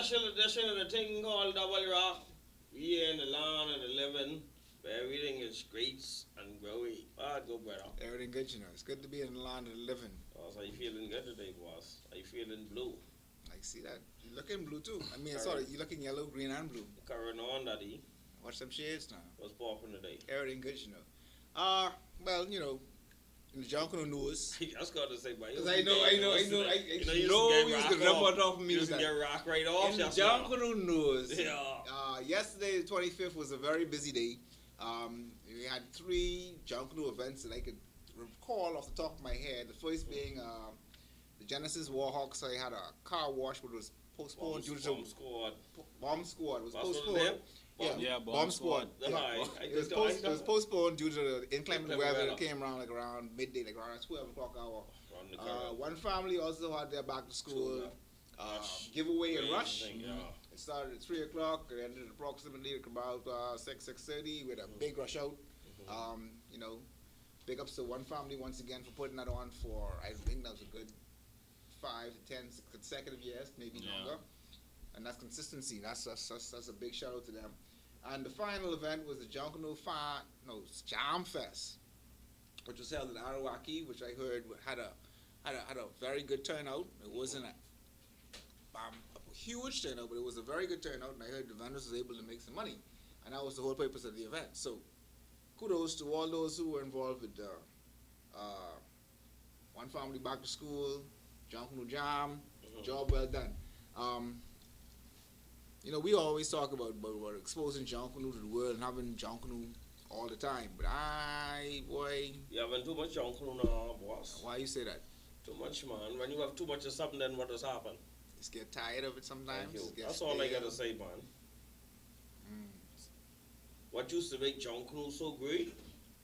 special edition of the thing called Double Rock. We are in the land of the living, where everything is great and growy. Go brother. Everything good, you know. It's good to be in the land of the living. Boss, are you feeling good today, boss? Are you feeling blue? I see that. You're looking blue too. I mean, sorry, you're looking yellow, green, and blue. Carrying on, daddy. Watch some shades now. What's popping today? Everything good, you know. Well, you know, in the Junkanoo news. I just got to say, but I know. You know, you was gonna jump on top of me. You was gonna get rock right off. In the Junkanoo news. Yeah. Yesterday, the 25th, was a very busy day. We had 3 Junkanoo events that I could recall off the top of my head. The first being the Genesis Warhawks. I had a car wash, but it was postponed due to Bomb Squad was postponed. Bomb Squad. It was postponed due to the inclement weather that came around like around midday, like around 12 o'clock hour. One family also had their back to school giveaway and rush. It started at 3 o'clock. It ended approximately at about 6:30 with a big rush out. You know, big ups to one family once again for putting that on for, I think that was a good 5 to 10 consecutive years, maybe longer. And that's consistency. That's a big shout out to them. And the final event was the Junkanoo Jam Fest, which was held in Arawaki, which I heard had a very good turnout. It wasn't a huge turnout, but it was a very good turnout, and I heard the vendors was able to make some money, and that was the whole purpose of the event. So, kudos to all those who were involved with the One Family Back to School, Junkanoo Jam. Job well done. You know, we always talk about exposing Junkanoo to the world and having Junkanoo all the time, but you having too much Junkanoo now, boss. Why you say that? Too much, man. When you have too much of something, then what does happen? Just get tired of it sometimes. That's all I gotta say, man. What used to make Junkanoo so great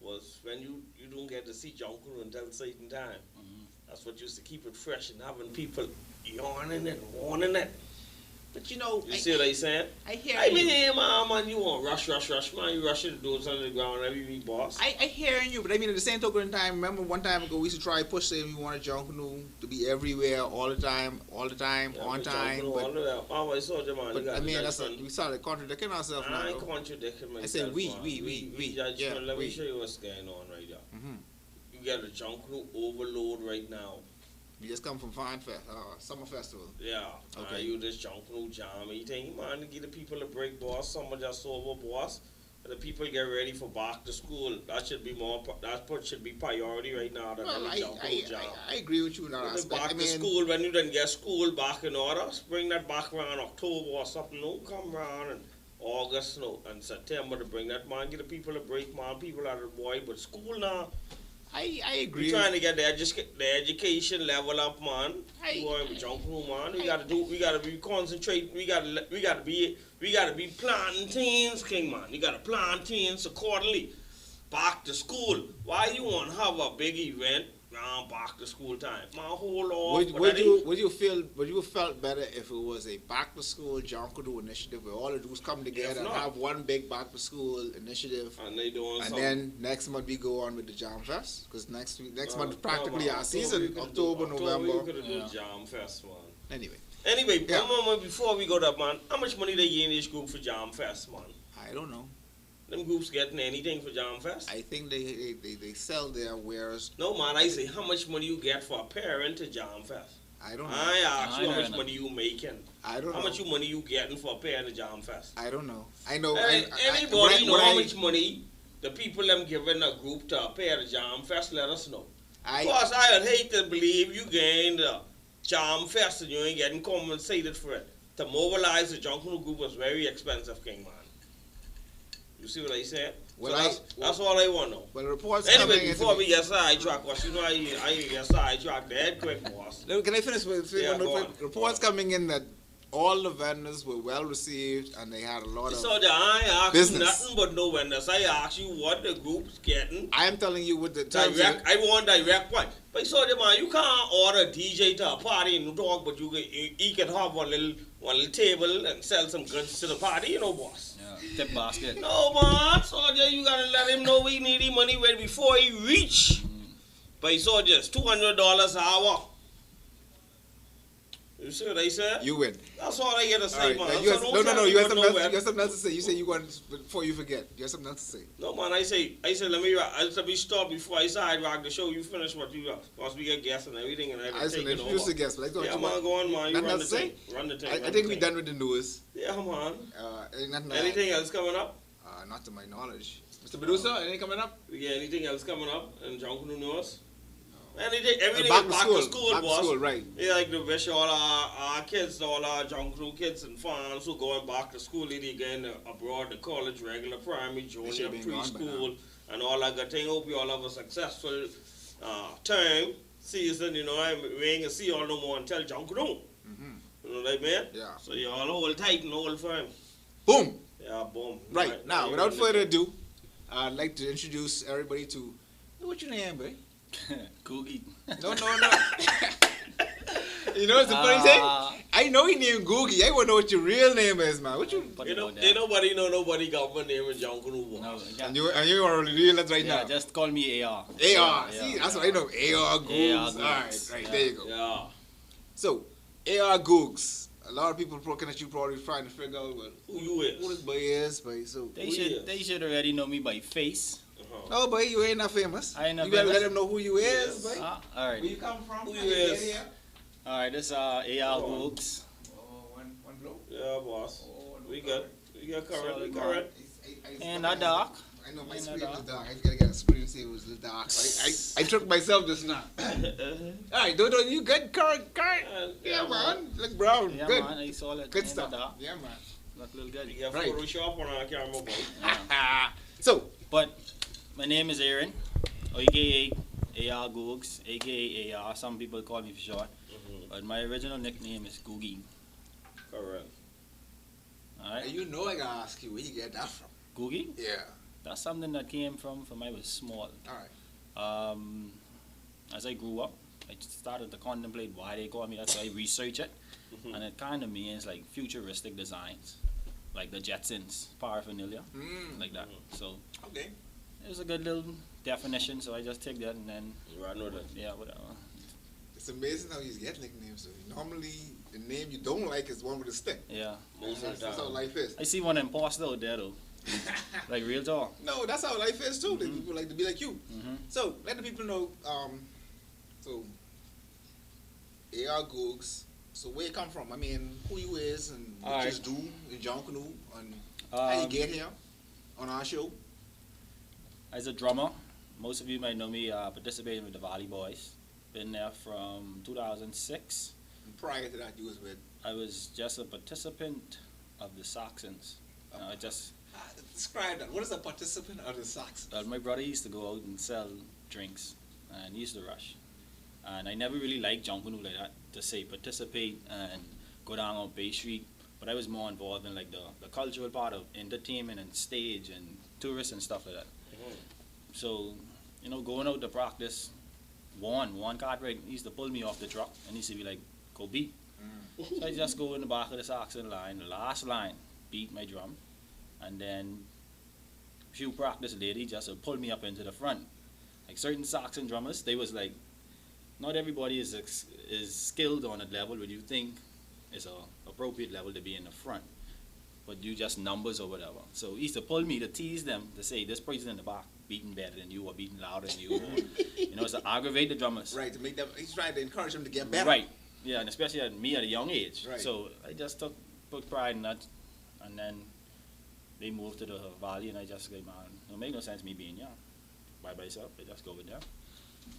was when you don't get to see Junkanoo until a certain time. That's what used to keep it fresh and having people yawning and wanting it. But you know, you see what I saying? I hear you. I mean, hey, man, you want rush, man. You rushing to do it under the ground every week, boss. I hearing you, but I mean, at the same token in time, remember one time ago we used to try to push saying we wanted Junkanoo to be everywhere, all the time, on time. But, I saw you, man. But I mean, we started contradicting ourselves now. I ain't contradicting myself. I said we. Let me show you what's going on right here. You got a Junkanoo overload right now. You just come from Summer Festival. Yeah. Okay. You just Junkanoo Jam. You think, man, to give the people a break, boss. Someone just over, boss. And the people get ready for back to school. That should be should be priority right now. I agree with you in that aspect. Back to school, when you then get school back in order, bring that back around October or something. Don't come around in August and September to bring that, man. Give the people a break, man. People are the boy, but school now. I agree. We're trying to get the education level up, man. Going with Junkanoo, man. We gotta be concentrate. We gotta be planting teens, King, man. You gotta plant teens accordingly. Back to school. Why you want to have a big event back to school time. Man, hold on. Would you felt better if it was a back to school Junkanoo initiative where all the dudes come together and have one big back to school initiative, and they doing and something. then next month we go on with the Jam Fest because next month practically our season, October, November. We could have done Jam Fest, man. Anyway, before we go there, man, how much money they give each group for Jam Fest, man? I don't know. Them groups getting anything for Jam Fest? I think they sell their wares. No, man, I say how much money you get for a parent to Jam Fest? I don't know. I ask you how much money you making. I don't know. How much money you getting for a parent to Jam Fest? I don't know. I know. Anybody know how much money the people them giving a group to a pair to Jam Fest? Let us know. Of course, I would hate to believe you gained the Jam Fest and you ain't getting compensated for it. To mobilize the Junkanoo group was very expensive, King, man. You see what I said? Well, that's all I want to know. Well, reports anyway, before we get sidetracked, boss, you know I get sidetracked dead quick, boss. Can I finish with reports coming in that all the vendors were well received and they had a lot of so I asked business. You nothing but no vendors. I asked you what the group's getting. I am telling you with the direct. I want direct one. But so the man, you can't order a DJ to a party and talk, but you can have one little table and sell some goods to the party, you know, boss. Yeah, tip basket. No, man, soldier, you gotta let him know we need his money when before he reach. But soldiers, $200 an hour. You see what I said? You win. That's all I get to say, man. You have something else to say. You say you want before you forget. You have something else to say. No, man. I say. Let me stop before I sidetrack the show. You finish what you got. Once we get guests and everything and everything. I said introduce the guests. Yeah, man. Go on, man. You run the thing. Run the thing. I think we're done with the news. Yeah, man. Anything else coming up? Not to my knowledge. Mr. Medusa, anything coming up? Yeah, anything else coming up in Junkanoo news? Everything is back back to school, boss. Back to school, right. Yeah, like the wish all our kids, all our Junkanoo kids and fans who going back to school, either going abroad to college, regular primary, junior, preschool, and all that good thing. Hope you all have a successful term, season, you know, we ain't gonna see y'all no more until Junkanoo. You know what I mean? Yeah. So you all hold tight and hold firm. Boom. Yeah, boom. Right. Now, without further ado, I'd like to introduce everybody to, what's your name, boy? Googie. No. You know what's the funny thing? I know he named Googie. I want to know what your real name is, man. What you? Ain't nobody got my name in Junkanoo. No, and you are real that right now. Yeah, just call me AR. AR. See, that's what I know. AR Googs. All right, there you go. Yeah. So, AR Googs. A lot of people looking at you probably trying to figure out who you is. Who this boy is, boy. So they should already know me by face. No, boy, you ain't that famous. I ain't not you famous. better let them know who you is, boy. All right. Where you come from? Who you is? All right, this AR Googs. One blow. Yeah, boss. We got current. And a dark. I know my screen was dark. I gotta get a screen and say it was the dark. I took myself just now. All right, don't you good, current? Yeah, man. Look brown. Yeah, good. Man, I saw it. Good stuff. Yeah, man. Look a little good. You got Photoshop on our camera, boy. Yeah. So, but my name is Aaron, aka AR Googs, aka AR. Some people call me for short. But my original nickname is Googie. Correct. Alright. You know I gotta ask you where you get that from. Googie? Yeah. That's something that came from I was small. Alright. As I grew up, I started to contemplate why they call me that, so I researched it. And it kind of means like futuristic designs. Like the Jetsons, paraphernalia, like that. So okay. It was a good little definition, so I just take that and then I know that. Yeah, whatever. It's amazing how you get nicknames. Normally, the name you don't like is one with a stick. Yeah. That's how life is. I see one imposter out there though. Like real talk. No, that's how life is too. People like to be like you. So let the people know. So AR Googs. So where you come from? I mean, who you is and what you just do in Junkanoo and how you get here on our show. As a drummer, most of you might know me participating with the Valley Boys. Been there from 2006. And prior to that, you was with? I was just a participant of the Saxons. Describe that. What is a participant of the Saxons? My brother used to go out and sell drinks, and he used to rush. And I never really liked Junkanoo like that, to say participate and go down on Bay Street. But I was more involved in like the cultural part of entertainment and stage and tourists and stuff like that. So, you know, going out to practice, Warren Cartwright used to pull me off the truck and he used to be like, go beat. So I just go in the back of the Saxon line, the last line, beat my drum, and then few practice later, he just pull me up into the front. Like certain Saxon drummers, they was like, not everybody is skilled on a level where you think is a appropriate level to be in the front, but you just numbers or whatever. So he used to pull me to tease them to say this person in the back beating better than you or beating louder than you, or, you know, it's to aggravate the drummers. Right, to make them. He's trying to encourage them to get better. Right, yeah, and especially at me at a young age. Right. So I just took pride in that, and then they moved to the valley, and I just like, man, it make no sense me being young by myself. I just go with them.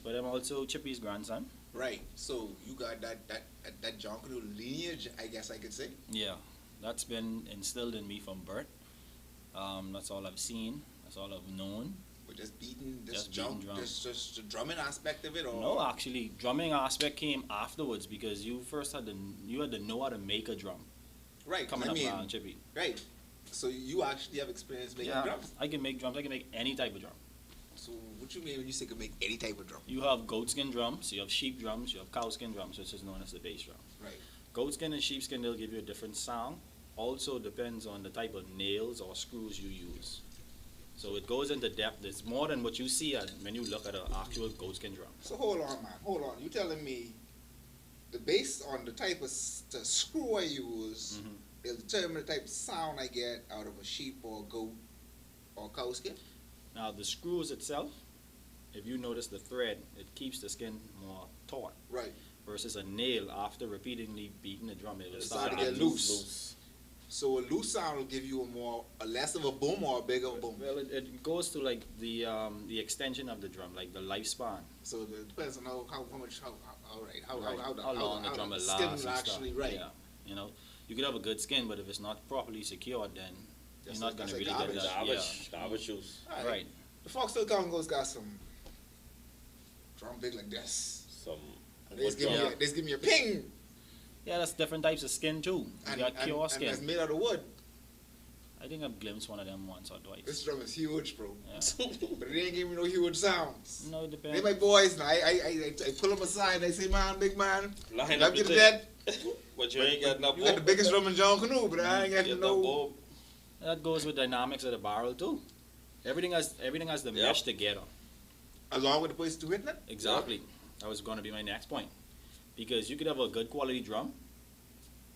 But I'm also Chippy's grandson. Right. So you got that Junkanoo lineage, I guess I could say. Yeah, that's been instilled in me from birth. That's all I've seen. That's all I've known. But just beating Just beating drums. just the drumming aspect of it, or No, actually, drumming aspect came afterwards because you first had to know how to make a drum. right. Coming I up mean, around Chippy. right. So you actually have experience making Yeah, drums. I can make drums. I can make any type of drum. So what you mean when you say you can make any type of drum? You have goatskin drums, you have sheep drums, you have cowskin drums, which is known as the bass drum. Right. Goatskin and sheepskin, they'll give you a different sound. Also depends on the type of nails or screws you use. So it goes into depth. It's more than what you see when you look at an actual goatskin drum. So hold on, man. Hold on. You telling me the based on the type of the screw I use, it'll determine the type of sound I get out of a sheep or a goat or cow skin? Now the screws itself, if you notice the thread, it keeps the skin more taut. Right. Versus a nail, after repeatedly beating the drum, it will It's start starting to to get loose. So a loose sound will give you a less of a boom or a bigger boom. Well, it goes to like the extension of the drum, like the lifespan. So it depends on how long the drum will the last. skin and will actually stuff. right. Yeah, you know, you could have a good skin, but if it's not properly secured, then That's you're not like- going to that's really like get garbage. that. Garbage shoes. Alright. Right. The Foxtail Congos got some drum big like this. Some. They just give me a ping. Yeah, that's different types of skin too. You And, got and, cure and skin. it's made out of wood. I think I've glimpsed one of them once or twice. This drum is huge, bro. Yeah. But it ain't giving me no huge sounds. No, it They depends. my boys, and I pull them aside. And I say, man, big man, Line love up you to the death. But you ain't got no You got the biggest drum in Junkanoo, but I ain't got Get no. no bob. That goes with dynamics of the barrel too. Everything has the Yep. mesh together. Along with the place to hitting it. Exactly. That was going to be my next point. Because you could have a good quality drum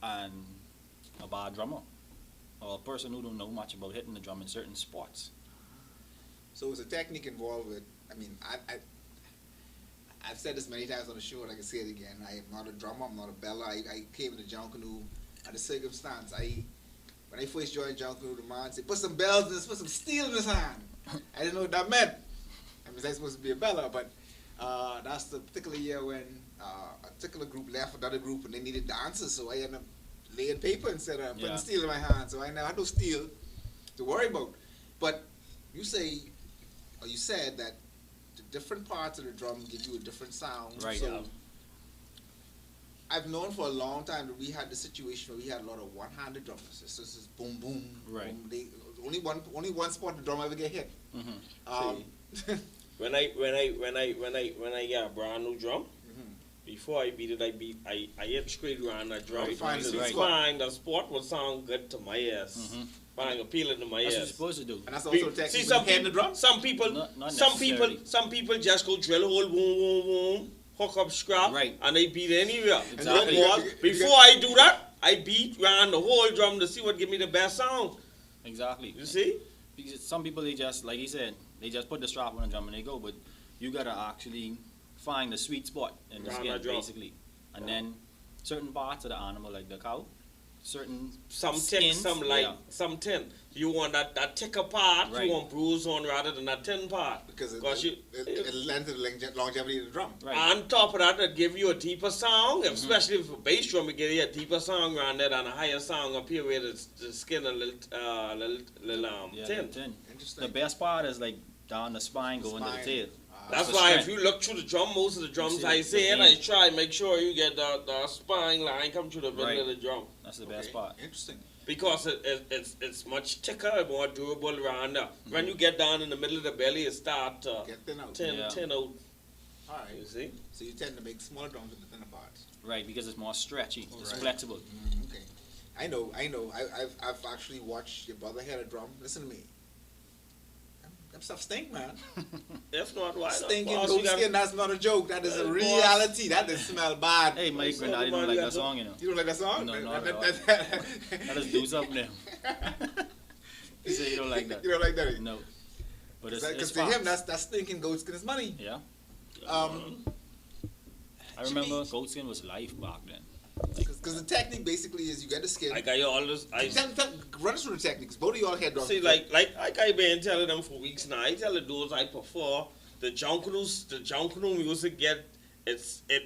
and a bad drummer. Or a person who don't know much about hitting the drum in certain spots. So it's a technique involved with. I mean, I've said this many times on the show, and I can say it again. I am not a drummer. I'm not a beller. I came into Junkanoo at a circumstance. When I first joined Junkanoo, the man said, "Put some bells in this, put some steel in his hand." I didn't know what that meant. I mean, I was supposed to be a beller, but that's the particular year when a particular group left another group, and they needed dancers. So I ended up laying paper instead of putting steel in my hand. So I now had no steel to worry about. But you say, or you said that the different parts of the drum give you a different sound. Right. So I've known for a long time that we had the situation where we had a lot of one-handed drummers. It's just boom, boom, Right. boom. Only one spot the drum ever get hit. Mm-hmm. When I get a brand new drum, before I beat it, I hit straight around that drum. Right, find the the sweet spot. spine, the spot would sound good to my ears. Mm-hmm. Fine, appealing to my That's what you're ears. supposed to do. And that's also the technique. See, when some you hand the people, drum. Not some people just go drill a hole, boom, boom, boom, hook up scrap, Right. and they beat anywhere. Exactly. Before I do that, I beat around the whole drum to see what give me the best sound. Exactly. You see? Because some people, they just, like he said, they just put the strap on the drum and they go, but you gotta actually find the sweet spot in the Round skin, that drum. basically. And then certain parts of the animal, like the cow, certain Some thick, skins, some light, yeah. some thin. You want that thicker part, Right. you want bruise on rather than that thin part. Because it you- lends to the longevity of the drum. Right. On top of that, it give you a deeper sound, especially if a bass drum, it give you a deeper sound around there and a higher sound up here where the skin a little Yeah, thin. thin. Interesting. The best part is like down the spine, going to the spine. tail. That's the why strength. if you look through the drum, most of the drums see I the say it, vein. I try make sure you get the spine line come through the middle Right. of the drum. That's the best Okay, part. Interesting. Because it's much thicker and more durable around there. When you get down in the middle of the belly, it start Get thin out. Yeah. tin out. All right. You see? So you tend to make smaller drums with the thinner parts. Right, because it's more stretchy, it's Right. flexible. Okay. I know. I've actually watched your brother hit a drum. Listen to me. Them stuff stink, man. If not, why not? Stinking Boss, goat you got- skin, that's not a joke. That is a Boss. reality. That does smell bad. Hey, Mike So Grenadi the don't man like got that the- song, you know. You don't like that song? No, not That- at all. that- Let us do something there. He said you don't like that. You don't like that? No. But it's Because to fast. him, that's stinking goat skin is money. Yeah. I Jimmy- remember goat skin was life back then. Because the technique basically is you get the skin. Like I always, Run us through the techniques. Both of y'all had drums. see, like I been telling them for weeks now. I tell the dudes I prefer the Junkanoo music.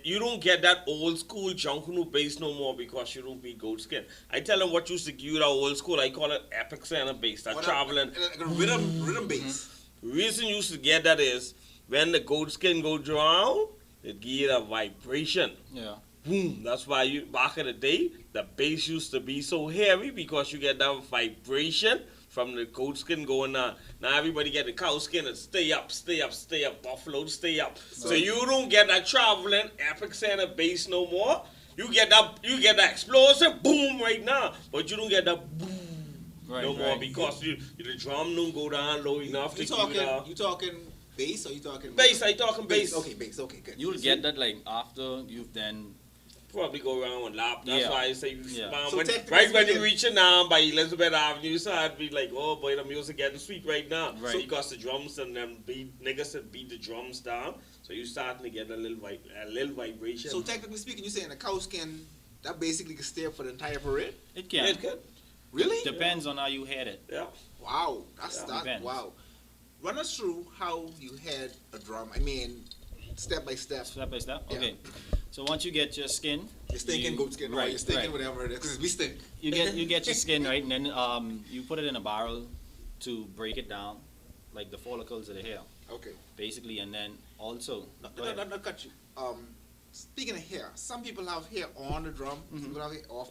You don't get that old school Junkanoo bass no more because you don't beat goat skin. I tell them what used to give you that old school. I call it epic center bass. That traveling. Like a rhythm bass. Reason you used to get that is when the goat skin go down, it give you that vibration. Yeah. Boom. That's why you back in the day the bass used to be so heavy because you get that vibration from the goat skin going on. Now everybody get the cow skin and stay up, buffalo stay up. So you don't get that traveling epic center bass no more. You get that explosive boom right now, but you don't get that boom no more because the drum don't go down low enough to keep it You talking bass or you talking bass. I talking bass. Okay, bass. Okay, good. You'll get that like after you've then Probably go around and lap. That's why I say So when technically you reach it now by Elizabeth Avenue, so I'd be like, oh boy, the music getting sweet right now. Right. So because the drums and them niggas that beat the drums down, so you starting to get a little vibration. So technically speaking, you're saying a cow skin that basically can stay up for the entire parade? it can. it good. Really? Depends on how you had it. Yeah. Wow, that's Yeah, that. depends. Wow. Run us through how you had a drum. I mean, step by step. Step by step. Yeah. Okay. So once you get your skin, You're stinking goat skin, right? You're stinking whatever it is, because we stink. you get your skin right, and then you put it in a barrel to break it down, like the follicles of the hair, Okay. basically, and then also. Go ahead. Not cut you. Speaking of hair, some people have hair on the drum. Some people have it off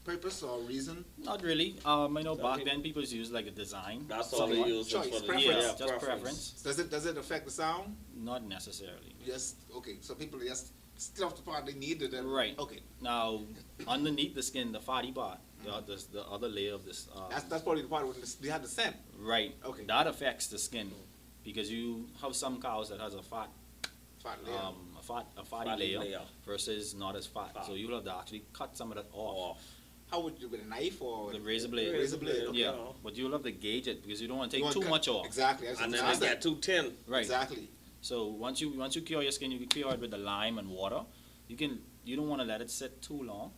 purpose or reason. Not really. I know Some back people- then people used like a design. That's all they somewhat. use. Choice, for the, preference. Yeah, just preference. Does it affect the sound? Not necessarily. Yes. Okay. So people just still off the part they need it. Right. Okay. Now, underneath the skin, the fatty part, the other layer of this. That's probably the part when they had the scent. Right. Okay. That affects the skin because you have some cows that has a fat, Fat layer. a fatty layer versus not as fat. So you'll have to actually cut some of that off. How would you, with a knife or The razor blade. Razor blade, okay. Yeah. But you'll have to gauge it because you don't want to You take wanna too cut- much off. Exactly. And then they get too thin. Right. Exactly. So once you cure your skin, you can cure it with the lime and water. You don't want to let it sit too long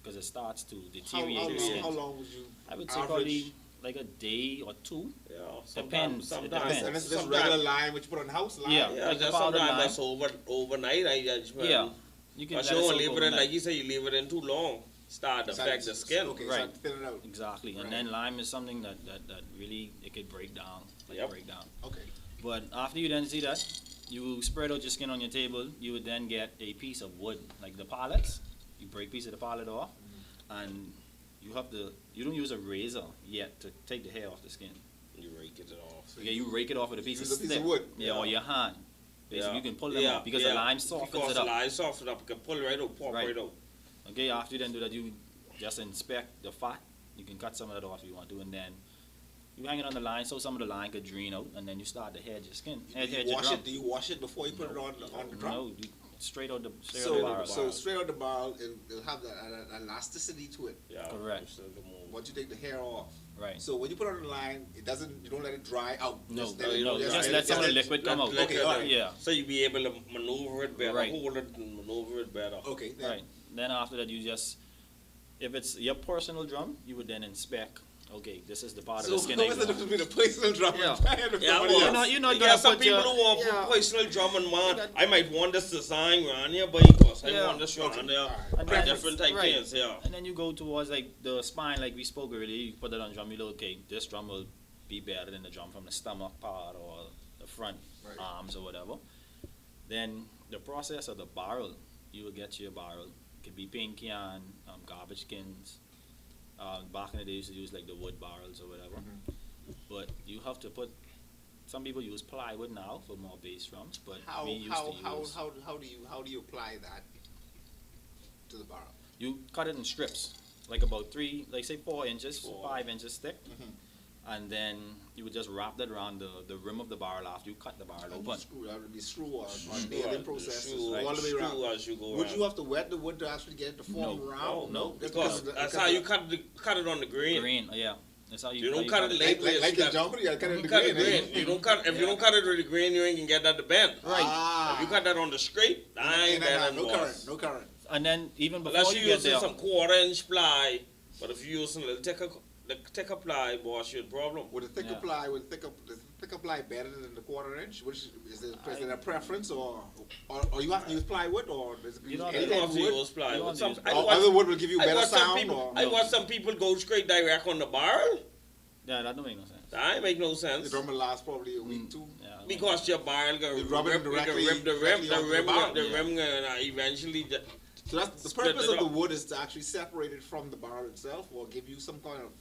because it starts to deteriorate your skin. How long would you? I would say average? probably like a day or two. Yeah. Depends. It depends. And it's just regular lime which you put on the house lime. Yeah. Yeah, Like the just powder sometimes lime. that's overnight. I judge. Yeah. You can But let you it don't soak leave it in, overnight. like you say, you leave it in too long, start to affect the skin. Okay, Right. so thin it out. Exactly. And Right. then lime is something that really it could break down. Yep. Break down. Okay. But after you then see that, you spread out your skin on your table, you would then get a piece of wood, like the pallets. You break a piece of the pallet off, and you don't use a razor yet to take the hair off the skin. You rake it off. Okay, you rake it off with a piece of use a piece stick. of wood. Yeah, or your hand. Basically, you can pull them off because the lime softens because it up. the lime softens it up. You can pull it right out, pop Right. right out. Okay, after you then do that, you just inspect the fat. You can cut some of that off if you want to, and then you hang it on the line so some of the line could drain out, and then you start to hedge your skin. Hedge Do your you wash drum. it? Do you wash it before you put it on the drum? No, you straight out the So, barrel. so straight out the barrel, it'll have that elasticity to it. Yeah. Correct. Just let it move. Once you take the hair off. Right. So when you put it on the line, you don't let it dry out. No, let it- no, just just let some of the liquid come out. Okay, all right. Yeah. So you be able to maneuver it better, Right. hold it and maneuver it better. Okay. then- Right. Then after that, you just, if it's your personal drum, you would then inspect. Okay, this is the part of So the skin. I what's the want. difference between a personal drum Yeah. and Yeah, somebody well, else? you're not you gonna got some put people your- who want yeah. personal drum and man. That- I might want this design around here, but because I Yeah. want this around Okay. there. All right. And Right. then- Different type right. things, yeah. And then you go towards like the spine, like we spoke earlier. You put that on drum. You look, okay, this drum will be better than the drum from the stomach part or the front Right. arms or whatever. Then the process of the barrel, you will get your barrel. It could be paint can, garbage cans. Back in the day, you used to use like the wood barrels or whatever. But you have to put some people use plywood now for more bass drums, but How we used how to how, use. how do you apply that to the barrel? You cut it in strips, like about like say 4 inches, 4. 5 inches thick, and then you would just wrap that around the rim of the barrel after you cut the barrel open. Screw, that would be screw or Screw nailing out, process screw, all the way screw around. as you go Would around. you have to wet the wood to actually get it to form No. round? No, Just because of the- that's because how of you cut it on the grain. Green, yeah, that's how You how don't cut it the- late. like in jungle, you gotta cut it in the Cut the grain, grain. eh? You don't cut if you don't cut it with the grain, you ain't gonna get that to bend. Right. Ah. If you cut that on the straight, I ain't bending no boss. current, no current. And then even before Unless you you're get using there, some 1/4-inch ply, but if you're using a little thicker ply, boss, you had problem. With a thicker Yeah. ply, is the thicker ply better than the 1/4 inch? Which is there a preference, or you have to use plywood, or is it You don't You any don't type have of to wood? use ply. You don't But some, use I ply. Or watch, other wood will give you I better watch some sound, people. or I watch some people go straight direct on the barrel. yeah, that don't make no sense. That ain't make no the sense. drum will last probably a week, too. Yeah, that don't Because your barrel gonna You rub it rip directly- the rim, directly onto the barrel. the rim gonna eventually. So that's the Split purpose it of the up. wood is to actually separate it from the barrel itself, or give you some kind of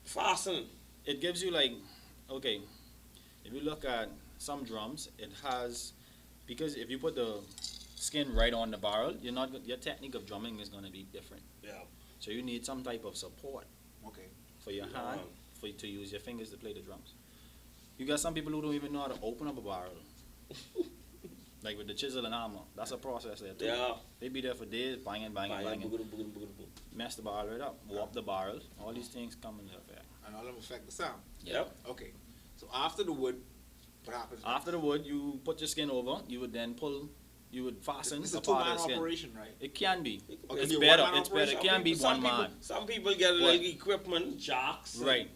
Fasten. it gives you like, okay, if you look at some drums, it has, because if you put the skin right on the barrel, your technique of drumming is gonna be different. Yeah. So you need some type of support okay. for your Yeah. hand, for you to use your fingers to play the drums. You got some people who don't even know how to open up a barrel. Like with the chisel and hammer, that's a process there too. Yeah. They be there for days, banging, mess the barrel right up, warp the barrel. All these things come into effect. And all of them affect the sound. Yep. Okay. So after the wood, what happens? After the wood, you put your skin over. You would then pull. You would fasten It's a a part of two-man the skin. operation, right? It can be. Okay, It's you better. one-man It's better. It operation? can be Some one people, man. Some people get What? like equipment, jocks. Right.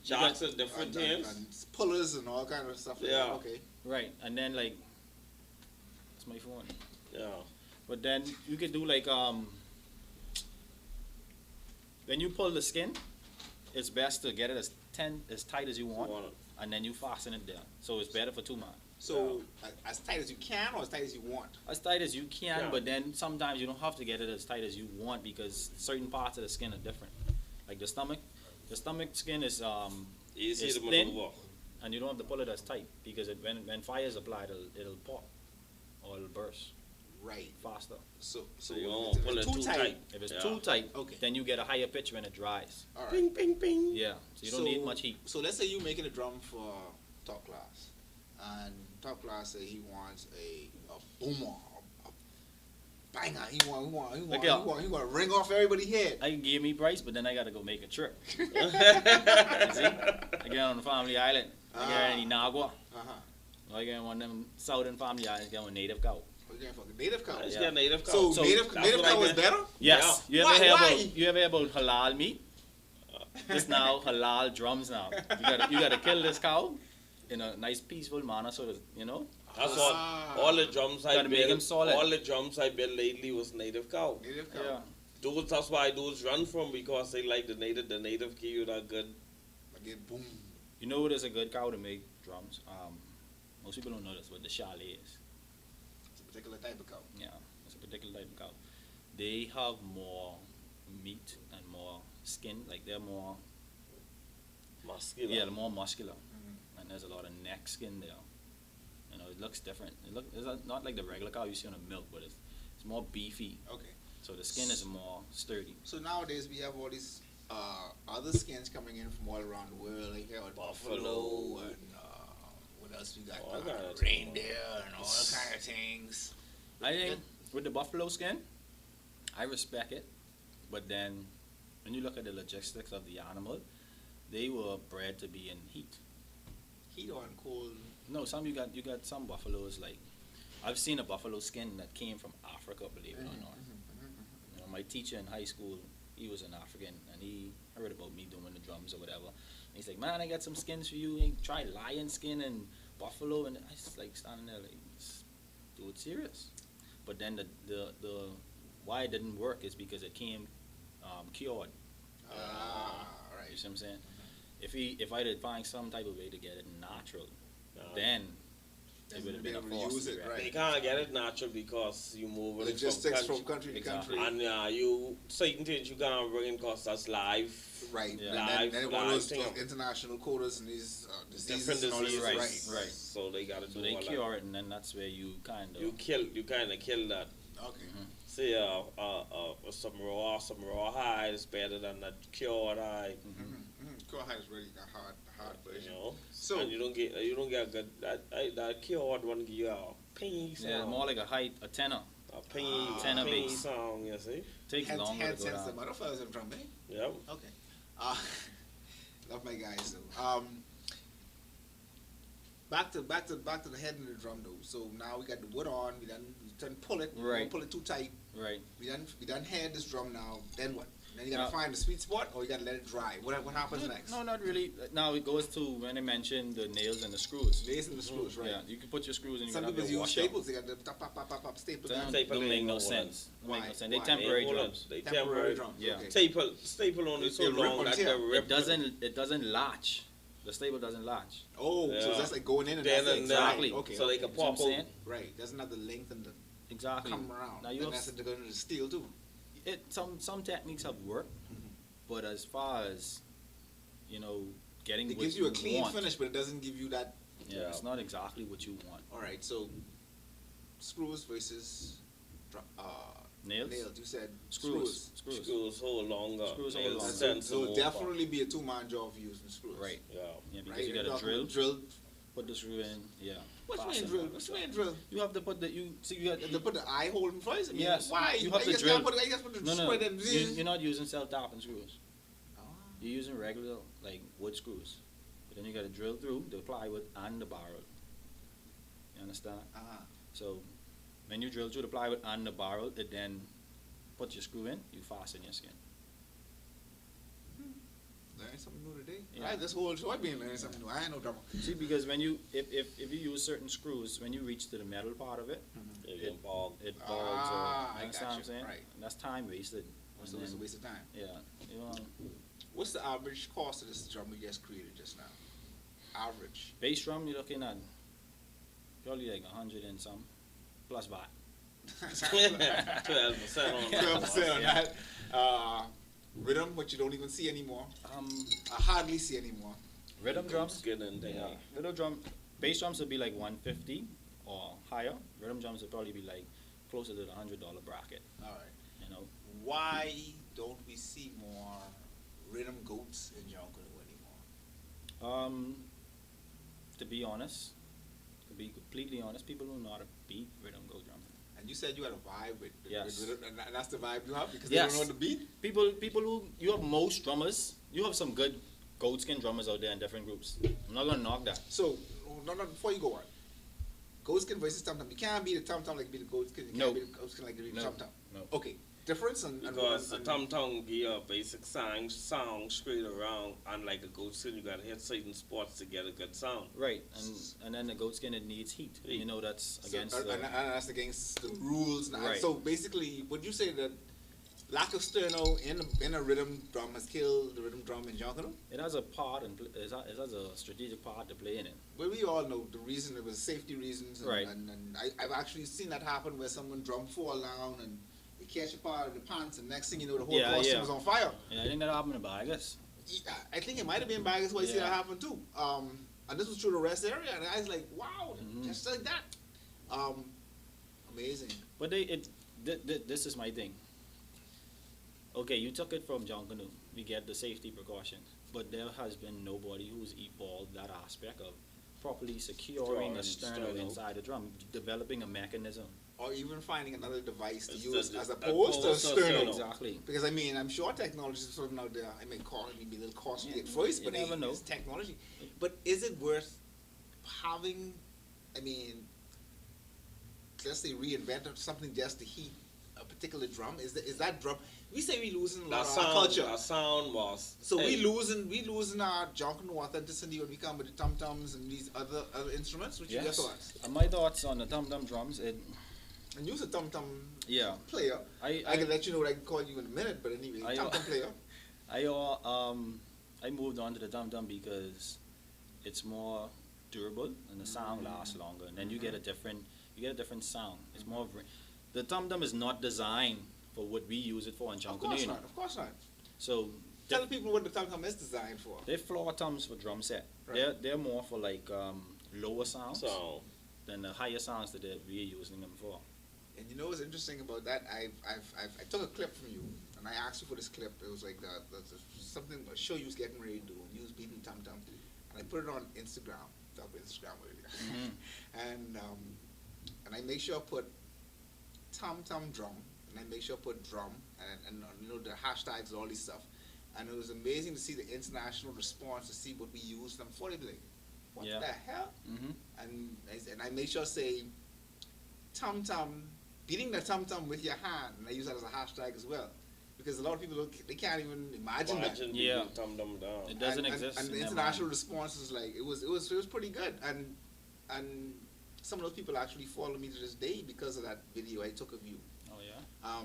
Jocks are different things. And pullers and all kind of stuff. Like Yeah. That. Okay. Right. And then like, that's my phone. Yeah. But then you could do like when you pull the skin, it's best to get it as tight as you want, and then you fasten it there. So it's better for 2 man. So as tight as you can, or as tight as you want. As tight as you can, Yeah. but then sometimes you don't have to get it as tight as you want because certain parts of the skin are different. Like the stomach skin is Easy It's to thin. maneuver. and you don't have to pull it as tight because when fire is applied, it'll pop or it'll burst Right. faster. So You don't if pull it's it too tight. If it's Yeah. too tight, Okay. then you get a higher pitch when it dries. All right. Ping, ping, ping. Yeah, so you don't need much heat. So let's say you're making a drum for top class, and top class say he wants a boomer, a banger. He want to ring off everybody's head. I can give me price, but then I gotta go make a trip. See? I get on the family island. I get in Inagua. I get on one of them southern family islands. Get on native cow. We're going for the native cow. Let's Yeah. get native cow. So, So native that's what I cow is get. better. Yes. Yeah. Why? You ever hear about halal meat? It's now halal drums now. You gotta kill this cow in a nice peaceful manner so that That's Ah. all the drums I Gotta make 'em built. solid. All the drums I built lately was native cow. Native cow. Yeah. That's why those run from because they like the native give you that good. Again, boom. You know what is a good cow to make drums? Most people don't know this, but the chalet is. It's a particular type of cow. Yeah, it's a particular type of cow. They have more meat and more skin. Like they're more, Muscular. they're more muscular, and there's a lot of neck skin there. It looks different. It's not like the regular cow you see on the milk, but it's more beefy. Okay. So the skin is more sturdy. So nowadays we have all these other skins coming in from all around the world. Like here, buffalo and what else we got? All kinds of Reindeer and all kind of things. I think with the buffalo skin, I respect it, but then when you look at the logistics of the animal, they were bred to be in heat. Heat on cold. No, you got some buffaloes like I've seen a buffalo skin that came from Africa, believe it or not. My teacher in high school, he was an African, and he heard about me doing the drums or whatever. And he's like, "Man, I got some skins for you. You try lion skin and buffalo," and I just like standing there like, "Do it serious." But then the why it didn't work is because it came cured. Right. You see what I'm saying? If I did find some type of way to get it natural, Uh, then it would have been a able to force use to it, be right. They can't get it natural because you move it Logistics from from country to Exactly. country. and you certain things you can't bring in because that's live. Right. Yeah. And Live- then one of live those thing. international quotas and these diseases Different and all this. diseases. Right. Right. So they gotta So do they all cure it, and then that's where you kind that. of You kinda kill that. Okay. Say some raw hide is better than that cured hide. Koha is really a hard You version. know. So And you don't get good that cured one give you a penny sound. yeah, more like a tenor. A penny tenor penny bass. song, you see? Takes hence longer to go the down. motherfuckers in drum, eh? Yep. Okay. Love my guys though. Back to the head of the drum though. So now we got the wood on. We done pull it. We Right. don't pull it too tight. Right. We done head this drum now. Then what? Then you gotta Now- find the sweet spot, or you gotta let it dry. What happens next? No, not really. Now it goes to when I mentioned the nails and the screws. Lace and the screws, right? Yeah, you can put your screws in. You Some can have people your use washer. staples. They got the pop, staple. That down. Staple don't make ain't no no sense. Don't make no Why? sense. They Why? temporary Hold on. drums. They Temporary drums. Yeah. Okay. Staple only so They rip long on that tear. they rip. It doesn't latch. The staple doesn't latch. Oh, so Yeah. that's like going in and Then that's and exactly. then, Okay. so they okay. can You know what pop I'm out. saying? Right. Doesn't have the length and the Exactly. come around. Now Then you have that's to go into the steel too. some techniques have worked, but as far as getting It what gives you a clean want, finish, but it doesn't give you that. Yeah, it's not exactly what you want. All right. So screws versus Nails. You said Screws. Screws hold longer. Screws hold Nails longer. send So some it'll more definitely be a two-man job for using screws. Right. Yeah. Yeah, because Right. you We're got to talking drill, about drill. put the screw in. Yeah. What's fasten mean drill? it. What's mean drill? You have to put the you got To put the eye hole in first. I mean, Yes. Why? You have I to guess drill. I guess put the no. spread and You're not using self-tapping screws. Ah. You're using regular like wood screws, but then you got to drill through the plywood and the barrel. You understand? Ah. So when you drill through the plywood and the barrel, it then put your screw in, you fasten your skin. Learning something new today. Yeah. Right, this whole show I've been learning something new. I ain't no drummer. See, because when you if you use certain screws, when you reach to the metal part of it, They get bog. it bulges. Ah, Or, I you understand what I'm gotcha. saying? Right. And that's time wasted. So And it's a then- waste of time. Yeah, you know, What's the average cost of this drum we just created just now? Average. bass drum you're looking at probably like 100 and some plus VAT. 12% on that. 12% on that. Rhythm, which you don't even see anymore. I hardly see anymore. Rhythm drums. Skin and thing. Yeah, rhythm drum. Bass drums would be like 150 or higher. Rhythm drums would probably be like closer to the $100 bracket. All right. You know, Why don't we see more rhythm goats in Junkanoo anymore? to be honest, to be completely honest, people don't know how to beat rhythm go drum. And you said you had a vibe with Yes. rhythm, and that's the vibe you have because Yes. they don't know what to beat? People who you have most drummers, you have some good goatskin drummers out there in different groups. I'm not gonna knock that. So, no, before you go on. Goatskin versus tom tom. You can't beat a tom tom like you beat a goatskin. You No. can't beat a goatskin like you beat a No. tom tom. No. Okay. Difference and Because the and- tom tom give you a basic sound straight around, unlike a goat skin, you gotta hit certain spots to get a good sound. Right, and then the goatskin it needs heat. Heat. You know that's so- against and the that's against the rules now. Right. So basically, would you say that lack of sterno in a rhythm drum has killed the rhythm drum in Junkanoo? it has a part and it has a strategic part to play in it. Well, we all know the reason. It was safety reasons, and, Right. and I've actually seen that happen where someone drum fall down and they catch a part of the pants, and next thing you know, the whole Yeah, costume yeah. is on fire. Yeah, I think that happened in Vegas. I think it might have been Vegas where you see Yeah. that happen too. And this was through the rest area, and I was like, wow, Mhm. just like that. Amazing. But this is my thing. Okay, you took it from Junkanoo. We get the safety precautions, but there has been nobody who's evolved that aspect of properly securing a sterno Sterno. inside a drum, developing a mechanism. Or even finding another device to It's use the- as a opposed to a opposed to sterno. sterno. Exactly. Because I mean, I'm sure technology is something out there. I mean, it may be a little costly Yeah, at first, you but never know. it's technology. But is it worth having? I mean, let's say reinvent something just to heat a particular drum. Is that drum? We say we losing a lot of our culture. That sound was. So hey, we losing our Junkanoo authenticity when we come with the tom toms and these other instruments. Which you Yes. your thoughts? My thoughts on the tom-tom drums, And use a tom tom yeah. player. I I can let you know what I can call you in a minute, but anyway, I- tom tom player. I moved on to the tom-tom because it's more durable and the sound lasts longer, and then you get a different sound. It's more of the tum tum is not designed for what we use it for in Junkanoo. Of course not. Of course not. So Tell people what the tum tum is designed for. they're floor tums for drum set. Right. They're more for like lower sounds So, than the higher sounds that we're using them for. And you know what's interesting about that? I took a clip from you, and I asked you for this clip. It was like something a show you was getting ready to do, and you was beating tum tum, and I put it on Instagram. Talk about Instagram earlier, and I make sure I put tum tum drum, and I make sure I put drum, and you know the hashtags and all this stuff, and it was amazing to see the international response to see what we use them for. They'd be like, "What Yeah. the hell?" Mm-hmm. And I make sure I say tum tum, beating the tum tum with your hand, and I use that as a hashtag as well, because a lot of people they can't even imagine that. Yeah. Tum Tum Down. It doesn't and, exist. And in the their international mind. response is like it was pretty good, and some of those people actually follow me to this day because of that video I took of you. Oh yeah.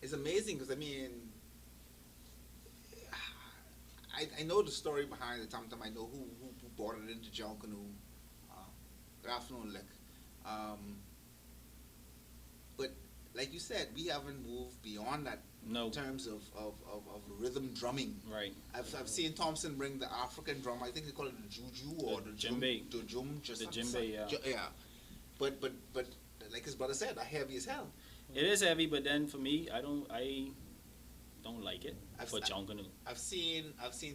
It's amazing because I mean, I know the story behind the tum tum. I know who brought it into Junkanoo. Good afternoon, Lick. But like you said, we haven't moved beyond that No. in terms of rhythm drumming. Right. I've seen Thompson bring the African drum. I think they call it the juju or the djembe. just The djembe, yeah. Yeah. But like his brother said, heavy as hell. It is heavy, but then for me, I don't like it for Junkanoo. I've seen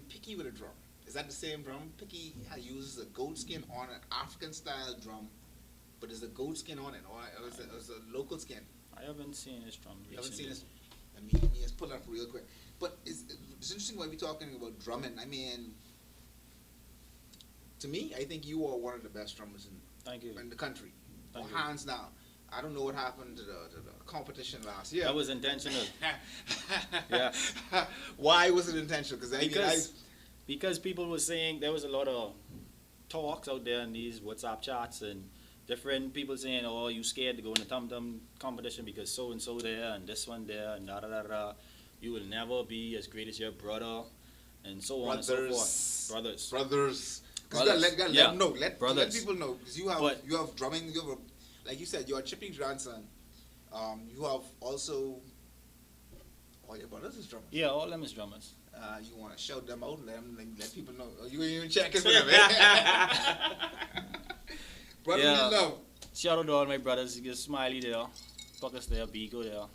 Picky with a drum. Is that the same drum? Picky uses a goat skin on an African style drum, but there's a goat skin on it, or it's a local skin. I haven't seen his drum You haven't seen recently. this? Let me just pull it up real quick. But it's interesting why we're talking about drumming. I mean, to me, I think you are one of the best drummers Thank you. in the country. Thank you. Hands down. I don't know what happened to the competition last year. That was intentional. Yeah. Why was it intentional? Because people were saying there was a lot of talks out there in these WhatsApp chats and different people saying, "Oh, you scared to go in the tum tum competition because so and so there and this one there and da da da da. You will never be as great as your brother," and so on and so forth. Brothers. Brothers. Brothers. Let Yeah. them know. Let Brothers. people know. Because you have drumming. You have like you said, you're a chipping grandson. You have also all your brothers is drummers. Yeah, all them is drummers. You want to shout them out and let people know. Oh, you ain't even checking for them. Brother, Yeah. we love. Shout out to all my brothers. You get Smiley there, Buckets there, Biko there,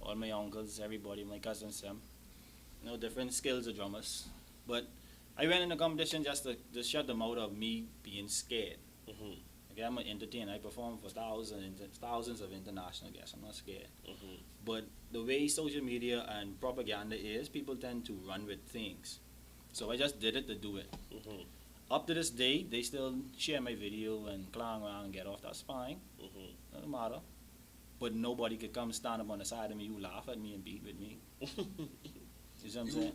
all my uncles, everybody, my cousins, them. You know, different skills of drummers. But I went in the competition just to shut them out of me being scared. Mm-hmm. Okay, I'm an entertainer. I perform for thousands of international guests. I'm not scared. Mm-hmm. But the way social media and propaganda is, people tend to run with things. So I just did it to do it. Mm-hmm. Up to this day, they still share my video and clown around and get off that spine. Mm-hmm. Doesn't matter. But nobody could come stand up on the side of me, you laugh at me and beat with me. You see what I'm saying?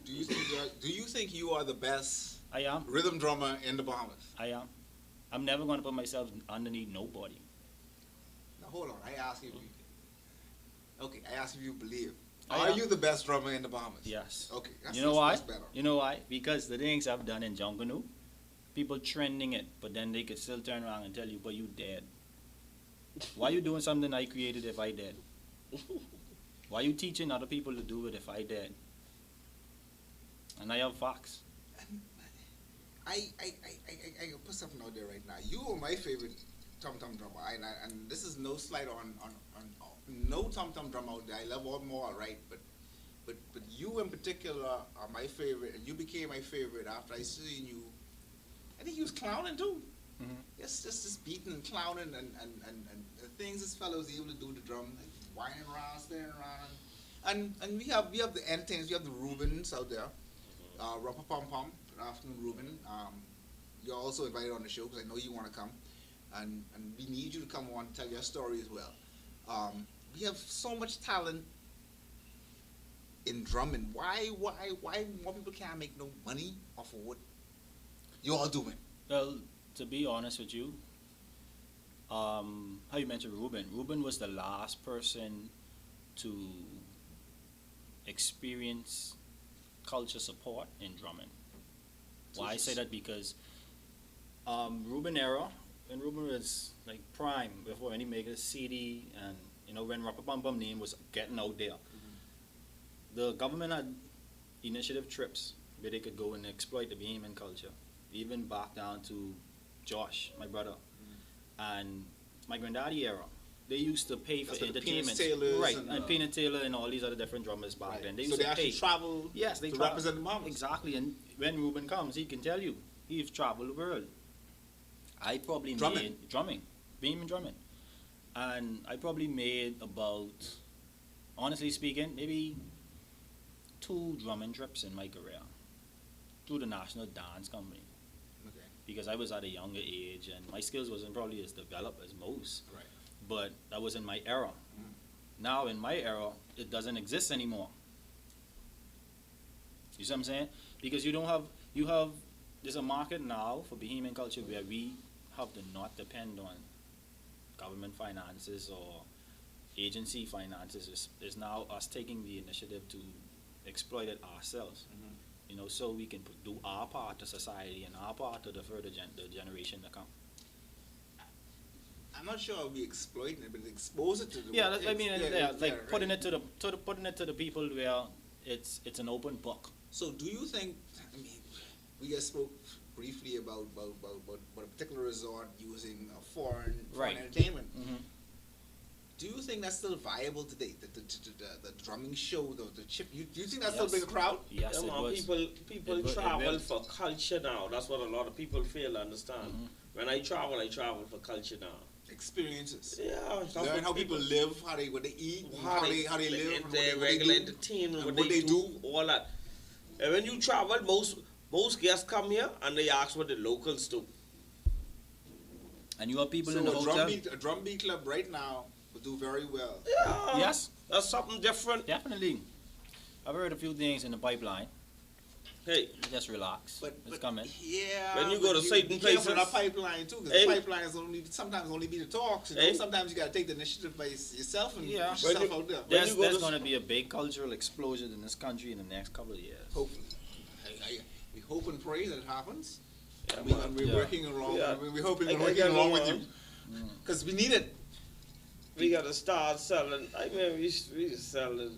Do you think you are the best I am. rhythm drummer in the Bahamas? I am. I'm never going to put myself underneath nobody. Now hold on. I ask you. Okay, I ask if you believe. I Are am. you the best drummer in the Bahamas? Yes. Okay. You know why? That's better. You know why? Because the things I've done in Junkanoo, people trending it, but then they could still turn around and tell you, but you dead. Why you doing something I created if I dead? Why you teaching other people to do it if I dead? And I have facts. I put something out there right now. You are my favorite tum tum drummer, and this is no slight on no tum tum drummer out there. I love all more, right? But you in particular are my favorite, and you became my favorite after I seen you. I think you was clowning too. Mm-hmm. Yes, just beating and clowning and the things this fellow was able to do with the drum, like whining around, spinning around, and we have the entertainers, we have the Rubens out there, Rumpa Pum Pum. Good afternoon, Ruben. You're also invited on the show because I know you want to come, and we need you to come on and tell your story as well. We have so much talent in drumming. Why more people can't make no money off of what you all doing? Well, to be honest with you, how you mentioned Ruben. Ruben was the last person to experience culture support in drumming. Why I say that? Because Ruben era, when Ruben was like prime, before when he made a CD, and when Rapper Bum Bum name was getting out there, the government had initiative trips where they could go and exploit the Bahamian culture, even back down to Josh, my brother, and my granddaddy era. They used to pay for entertainment, right? And Peanut Taylor and all these other different drummers back then. They used so they to actually travel. Yes, they to represent the mamas. Exactly. And when Ruben comes, he can tell you he's traveled the world. I probably Drumming. made drumming, Bahamian drumming, and I probably made about, honestly speaking, maybe 2 drumming trips in my career through the National Dance Company. Okay. Because I was at a younger age and my skills wasn't probably as developed as most. Right. But that was in my era. Now in my era, it doesn't exist anymore. You see what I'm saying? Because there's a market now for Bahamian culture where we have to not depend on government finances or agency finances. It's now us taking the initiative to exploit it ourselves. So we can do our part to society and our part to the further the generation to come. I'm not sure I'll be exploiting it, but expose it to the putting it to the people where it's an open book. So do you think? I mean, we just spoke briefly about a particular resort using a foreign entertainment. Do you think that's still viable today? The drumming show, the chip. Do you think that's still big a crowd? Yes, people travel for culture now. That's what a lot of people fail to understand. When I travel for culture now. Experiences. Yeah, learn how people live, what they eat, how they live, their regular entertainment, what they do, all that. And when you travel, most guests come here and they ask what the locals do. And you have people so in the hotel. A drum beat club right now would do very well. Yeah. Yes. That's something different. Definitely. I've heard a few things in the pipeline. Hey, just relax. It's coming. Yeah. When you go to certain places, careful that pipeline too, because the pipeline is sometimes only be the talks. Sometimes you gotta take the initiative by yourself and push yourself out there. There's going to be a big cultural explosion in this country in the next couple of years. Hopefully, we hope and pray that it happens. And we're working along. Yeah. We're hoping and working along with you, because we need it. We gotta start selling. I mean, we sell it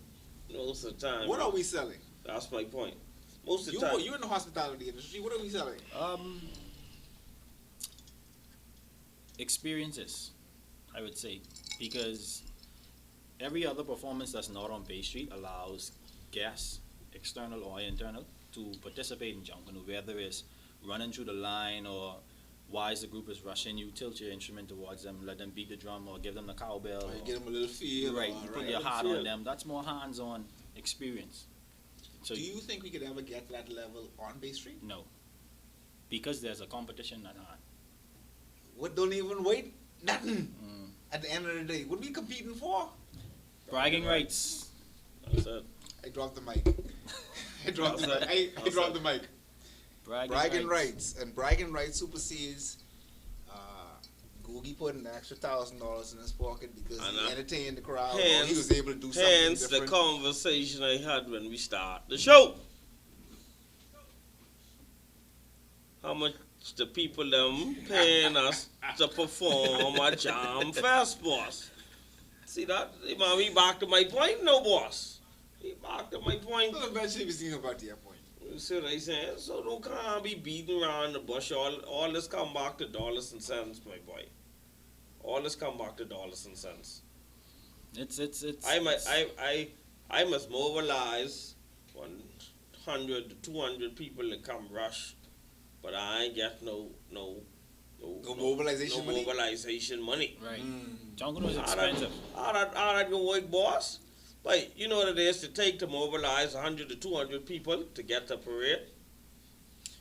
most of the time. What are we selling? That's my point. Most of the time. You're in the hospitality industry. What are we selling? Experiences, I would say, because every other performance that's not on Bay Street allows guests, external or internal, to participate in Junkanoo, whether it's running through the line or while the group is rushing, you tilt your instrument towards them, let them beat the drum or give them the cowbell. Or you give them a little feel. Right, you put your heart on them. That's more hands-on experience. So do you think we could ever get to that level on Bay Street? No, because there's a competition at hand. What, don't even wait? Nothing. At the end of the day, what are we competing for? Bragging rights. That's it. I dropped the mic. I dropped the mic. Bragging rights. And bragging rights supersedes Googie put an extra $1,000 in his pocket because he entertained the crowd. Or he was able to do something hence different. the conversation I had when we start the show. How much the people them paying us to perform at Jam Fest, boss? See that? We back to my point, no, boss. We back to my point. Well, eventually we see about your point. You see what I saying? So don't can't be beating around the bush. All this come back to dollars and cents, my boy. All this come back to dollars and cents. It's. I must mobilize 100 to 200 people to come rush, but I ain't get no mobilization money. Right. Junkanoo is expensive. How that gonna work, boss? But you know what it is to take to mobilize 100 to 200 people to get the parade.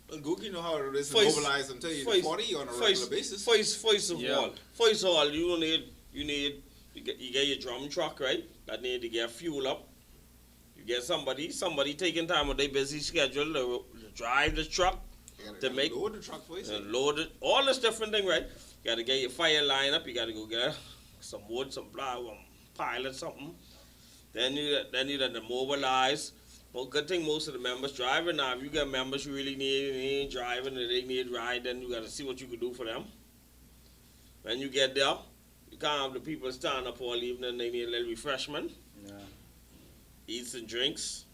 Well, Googie know how it is to mobilize them to you 40 on a regular basis. First of all, you get your drum truck, right? That need to get fuel up. You get somebody taking time with their busy schedule to drive the truck load the truck for you. Load it, all this different thing, right? You gotta get your fire line up. You gotta go get some wood, some pile or something. Then you have to mobilize Well, good thing most of the members driving now. If you got members you really need and they ain't driving and they need ride, then you got to see what you can do for them. When you get there, you can't have the people stand up all evening. They need a little refreshment, Yeah. eats and drinks,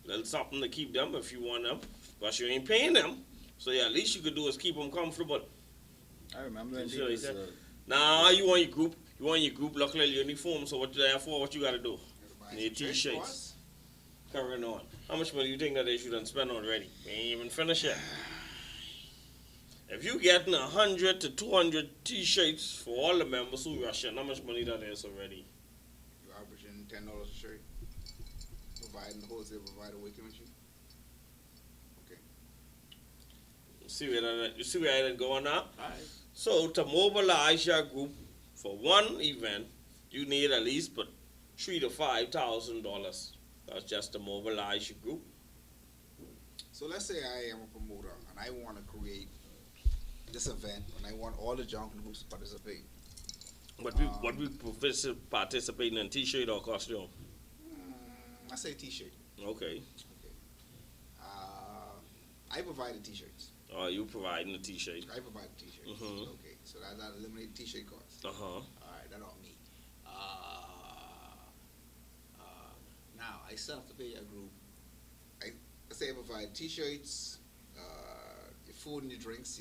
little something to keep them if you want them. But you ain't paying them, so yeah, at least you could do is keep them comfortable. I remember when You see they what he was, said? Now you want your group. You want your group look like uniform. So what you there for? What you got to do? Need t-shirts. Covering on. How much money you think that they should have spent already? We ain't even finished yet. If you getting 100 to 200 t-shirts for all the members who rushing, how much money that is already? You're averaging $10 a shirt. Providing the wholesale provider working with you. Okay. You see where that going now? Alright. So to mobilize your group for one event, you need at least but $3,000 to $5,000. That's just to mobilize your group. So let's say I am a promoter and I want to create this event and I want all the Junkanoos to participate. What we participating in t-shirt or costume? I say t-shirt. Okay. I provide the t-shirts. Oh, you providing the t-shirt. I provide the t-shirts. Mhm. Okay, so that eliminates t-shirt costs. Uh-huh. Alright, that on me. Now, I still have to pay a group. Let's say I provide t-shirts, your food and your drinks,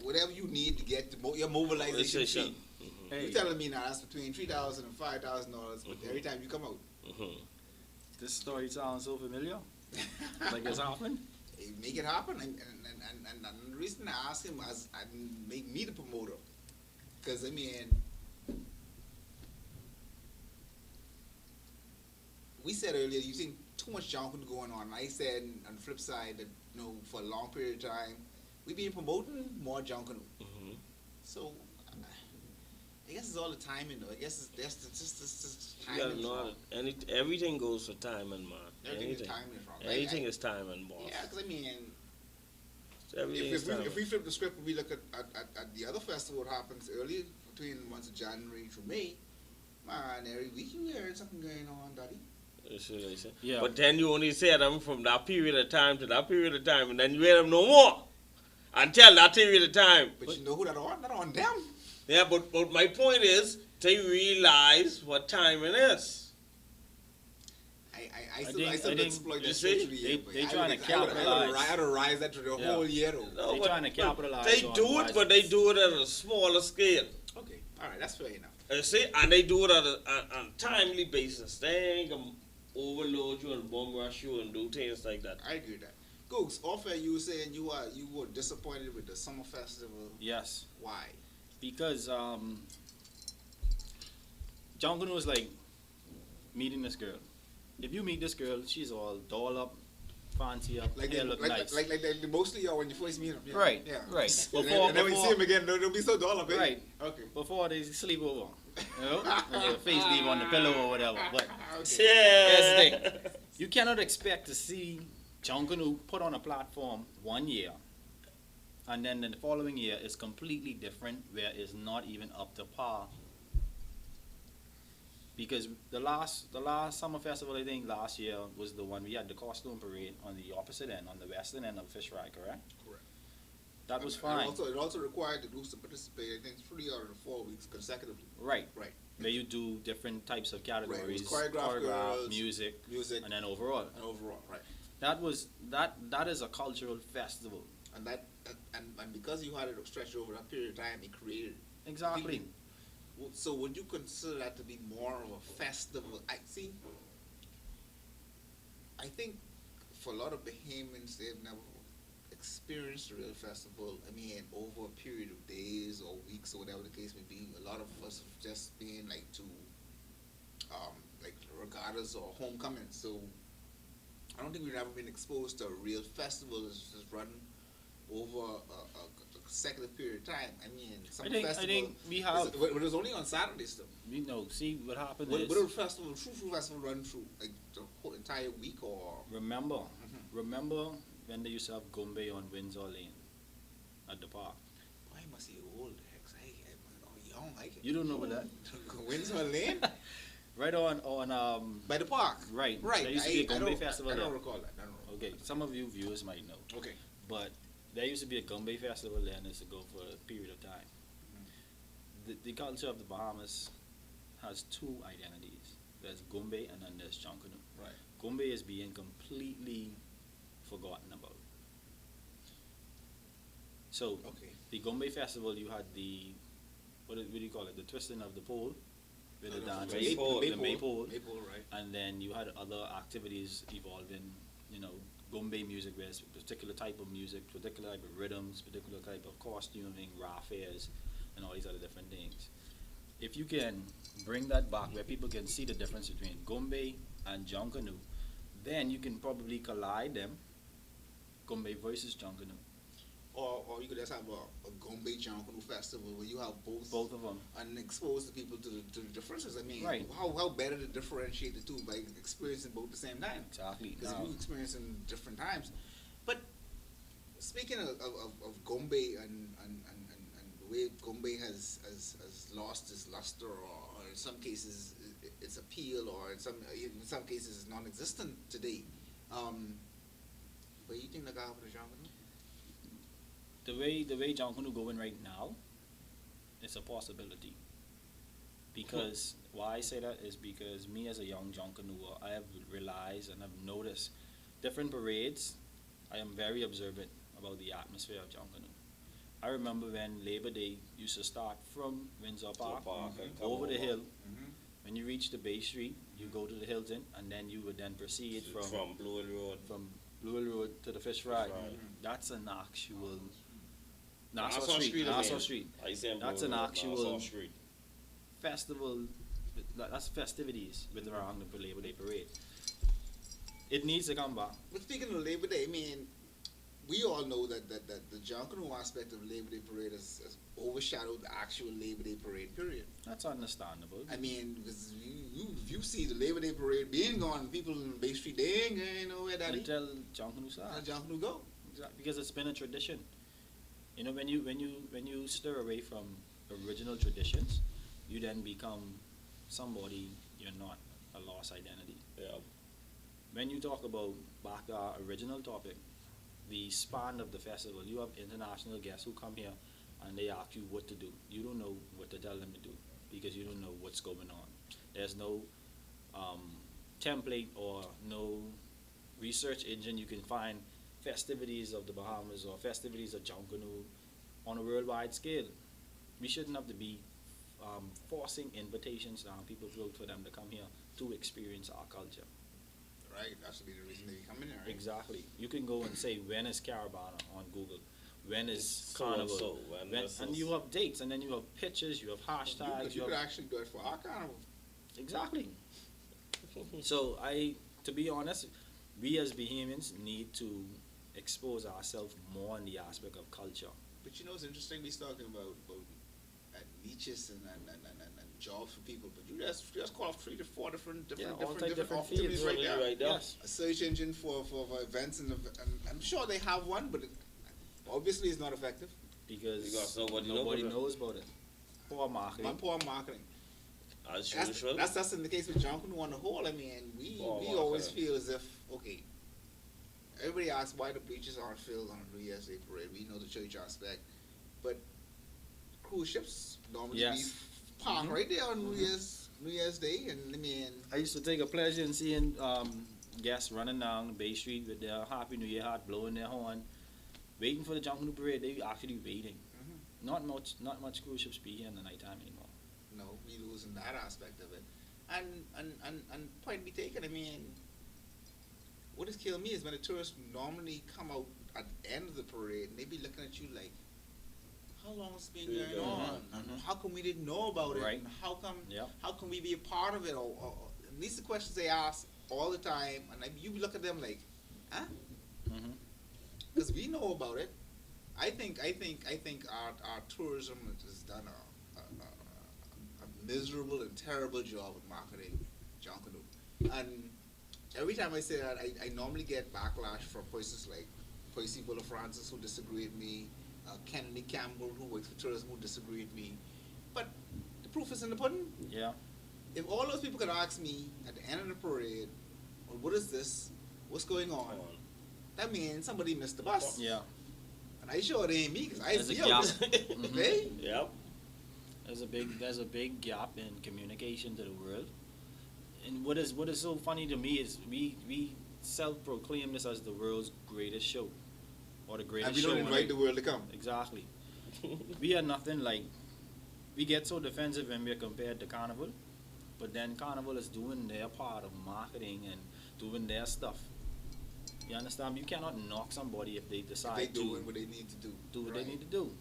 whatever you need to get your mobilization fee. Hey, You're telling me now that's between $3,000 and $5,000, but every time you come out. this story sounds so familiar. Like it's happened. Make it happen, and the reason I ask him is I make me the promoter, because I mean, we said earlier you think too much Junkanoo going on. I said on the flip side that for a long period of time we've been promoting more Junkanoo. So I guess it's all the timing though. I guess it's just You gotta timing. know everything goes for timing, man. Everything is timing wrong. Anything is timing, boss. Yeah, because I mean, Everything is timing. if we flip the script and we look at the other festival that happens early between the months of January through May, man, every week you hear something going on, daddy. Yeah. But then you only say them from that period of time to that period of time, and then you hear them no more until that period of time. But you know who that on? That on them. Yeah, but my point is they realize what time it is. I still exploit this see, through the year. they trying to capitalize. I had to rise that through the whole year though. No, They but- trying to capitalize They on do it, why- but they do it at a smaller scale. Okay, all right, that's fair enough. You see, and they do it on a timely basis. They ain't gonna overload you and bomb rush you and do things like that. I agree with that. Googs, off air you were saying you were disappointed with the summer festival. Yes, Why? because Junkanoo is like meeting this girl. If you meet this girl, she's all doll up, fancy up, hair look nice. Like they mostly are when you first meet them. Yeah. Right, Yeah. right. And then when you see them again, they'll be so dull up. Eh? Right. Okay. Before they sleep over, you know, and your face leave on the pillow or whatever. But Okay. here's the Yeah. thing: you cannot expect to see Junkanoo put on a platform one year, and then the following year is completely different, where it's not even up to par. Because the last summer festival, I think last year was the one we had the costume parade on the opposite end, on the western end of Fish Fry, correct? Correct. That was And fine. it also required the groups to participate. I think 3 out of the 4 weeks consecutively. Right. Right. Where you do different types of categories, choreographed girls, music, Music and then overall. and overall, right? That is a cultural festival. And and because you had it stretched over that period of time, it created. Exactly. So would you consider that to be more of a festival? I think for a lot of Bahamians, they've never experienced a real festival. I mean, over a period of days or weeks or whatever the case may be. A lot of us have just been like to like regattas or homecoming. So I don't think we've ever been exposed to a real festival that's just run over a consecutive period of time. I mean, some festival. I think we have. But it was only on Saturdays though. You know, see what happened What is. a festival, true festival run through like the whole entire week or? Remember when they used to have Gombe on Windsor Lane at the park. Boy, I must be old. Hex, I'm young. You don't know about that? Windsor Lane. Right on By the park. right. Right. There used to be a Gombe festival I there. don't recall that. I don't recall. Okay, some of you viewers might know. Okay. But there used to be a Gombe festival there, and it's to go for a period of time. The culture of the Bahamas has two identities. There's Gombe and then there's Junkanoo. Right. Gombe is being completely forgotten about. So Okay. the Gombe festival, you had the what do you call it? The twisting of the pole, with the dancers, the maypole, right. and then you had other activities evolving. You know, Gombe music, where it's a particular type of music, particular type of rhythms, particular type of costuming, raffairs, and all these other different things. If you can bring that back where people can see the difference between Gombe and Junkanoo, then you can probably collide them, Gombe versus Junkanoo. Or you could just have a Gombe Junkanoo festival where you have Both of them. and expose the people to the differences. I mean, Right. how better to differentiate the two by experiencing both at the same time? Exactly. Because Now, you experience in different times. But speaking of Gombe and the way Gombe has lost its luster, or in some cases its appeal, or in some cases is non-existent today. What do you think the guy with the Junkanoo? the way Junkanoo going right now, it's a possibility. Because why I say that is because me as a young Junkanooer, I have realized and have noticed different parades. I am very observant about the atmosphere of Junkanoo. I remember when Labor Day used to start from Windsor Park, and come over the over. hill. Mm-hmm. When you reach the Bay Street, you go to the Hilton, and then you would then proceed From Blue Hill Road. from Blue Hill Road to the Fish Fry. Fry. That's an actual Nassau Nassau Street. I Nassau mean. Street. I say That's Blue an Hill Road, actual- Nassau Street. Festival. That's festivities with around the Labor Day parade. It needs to come back. But speaking of Labor Day, I mean, we all know that the Junkanoo aspect of Labor Day parade has overshadowed the actual Labor Day parade period. That's understandable. I mean, because you see the Labor Day parade being gone, people in Bay Street, they ain't going nowhere, daddy. Until Junkanoo How starts. Junkanoo go? Because it's been a tradition. You know, when you stir away from original traditions, you then become somebody you're not, a lost identity. Yeah. When you talk about back to our original topic, the span of the festival, you have international guests who come here and they ask you what to do. You don't know what to tell them to do because you don't know what's going on. There's no template or no research engine you can find festivities of the Bahamas or festivities of Junkanoo on a worldwide scale. We shouldn't have to be forcing invitations down people's throat for them to come here to experience our culture. Right, that should be the reason they come in here, right? Exactly. You can go and say, when is Caravana on Google? When is So Carnival? and so, when this And is- you have dates, and then you have pictures, you have hashtags. You You could have, actually do it for our carnival. exactly. So to be honest, we as Bahamians need to expose ourselves more in the aspect of culture. But you know, it's interesting. We're talking about niches and jobs for people. But you just call off 3 to 4 different all type different opportunities fields right there. right there. Yes. A search engine for events and I'm sure they have one, but obviously it's not effective. Because nobody nobody knows knows about it. Poor marketing. My poor marketing. As usual. That's in the case with Junkanoo on the whole. I mean, we Poor always marketing. feel as if, okay, everybody asks why the bleachers aren't filled on a New Year's Day parade. We know the church aspect, but cruise ships normally Yes. be parked right there on New Year's Day, and I mean, I used to take a pleasure in seeing guests running down Bay Street with their Happy New Year hat, blowing their horn, waiting for the Junkanoo parade. They actually waiting. Not much cruise ships be here in the nighttime anymore. no, we losing that aspect of it. And point be taken. I mean, what has killed me is when the tourists normally come out at the end of the parade and they be looking at you like, how long has it been Yeah, going on? And how come we didn't know about it? Right. And how come? Yeah. How can we be a part of it? Or these are the questions they ask all the time, and you look at them like, huh? Mm-hmm. Because we know about it. I think our tourism has done a miserable and terrible job of marketing Junkanoo. And every time I say that, I normally get backlash from persons like Percy Buller Francis, who disagree with me, Kennedy Campbell, who works for tourism, who disagree with me. But the proof is in the pudding. Yeah. if all those people could ask me at the end of the parade, well, what is this? What's going on? That means somebody missed the bus. Yeah. And I sure it ain't me, because I There's a see gap. it. They? Yep. There's a big gap in communication to the world. And what is so funny to me is we self-proclaim this as the world's greatest show, or the greatest And we show. don't invite the world to come. Exactly. We are nothing like. We get so defensive when we are compared to Carnival, but then Carnival is doing their part of marketing and doing their stuff. You understand? You cannot knock somebody if they decide They to doing what they need to do. do what Right. they need to do.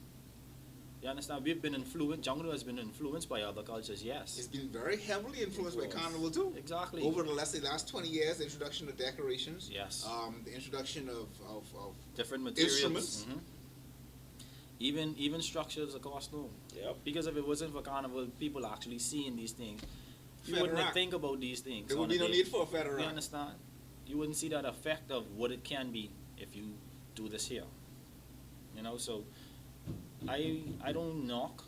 You understand? We've been influenced. Junkanoo has been influenced by other cultures. Yes. It's been very heavily influenced by Carnival too. Exactly. Over the last 20 years, the introduction of decorations. Yes. The introduction of Different materials. instruments. Mhm. Even structures of costume. Yep. Because if it wasn't for Carnival, people actually seeing these things, you Feather wouldn't rack. think about these things. There on would be a no day. need for a feather You rack. understand? You wouldn't see that effect of what it can be if you do this here. You know, so I don't knock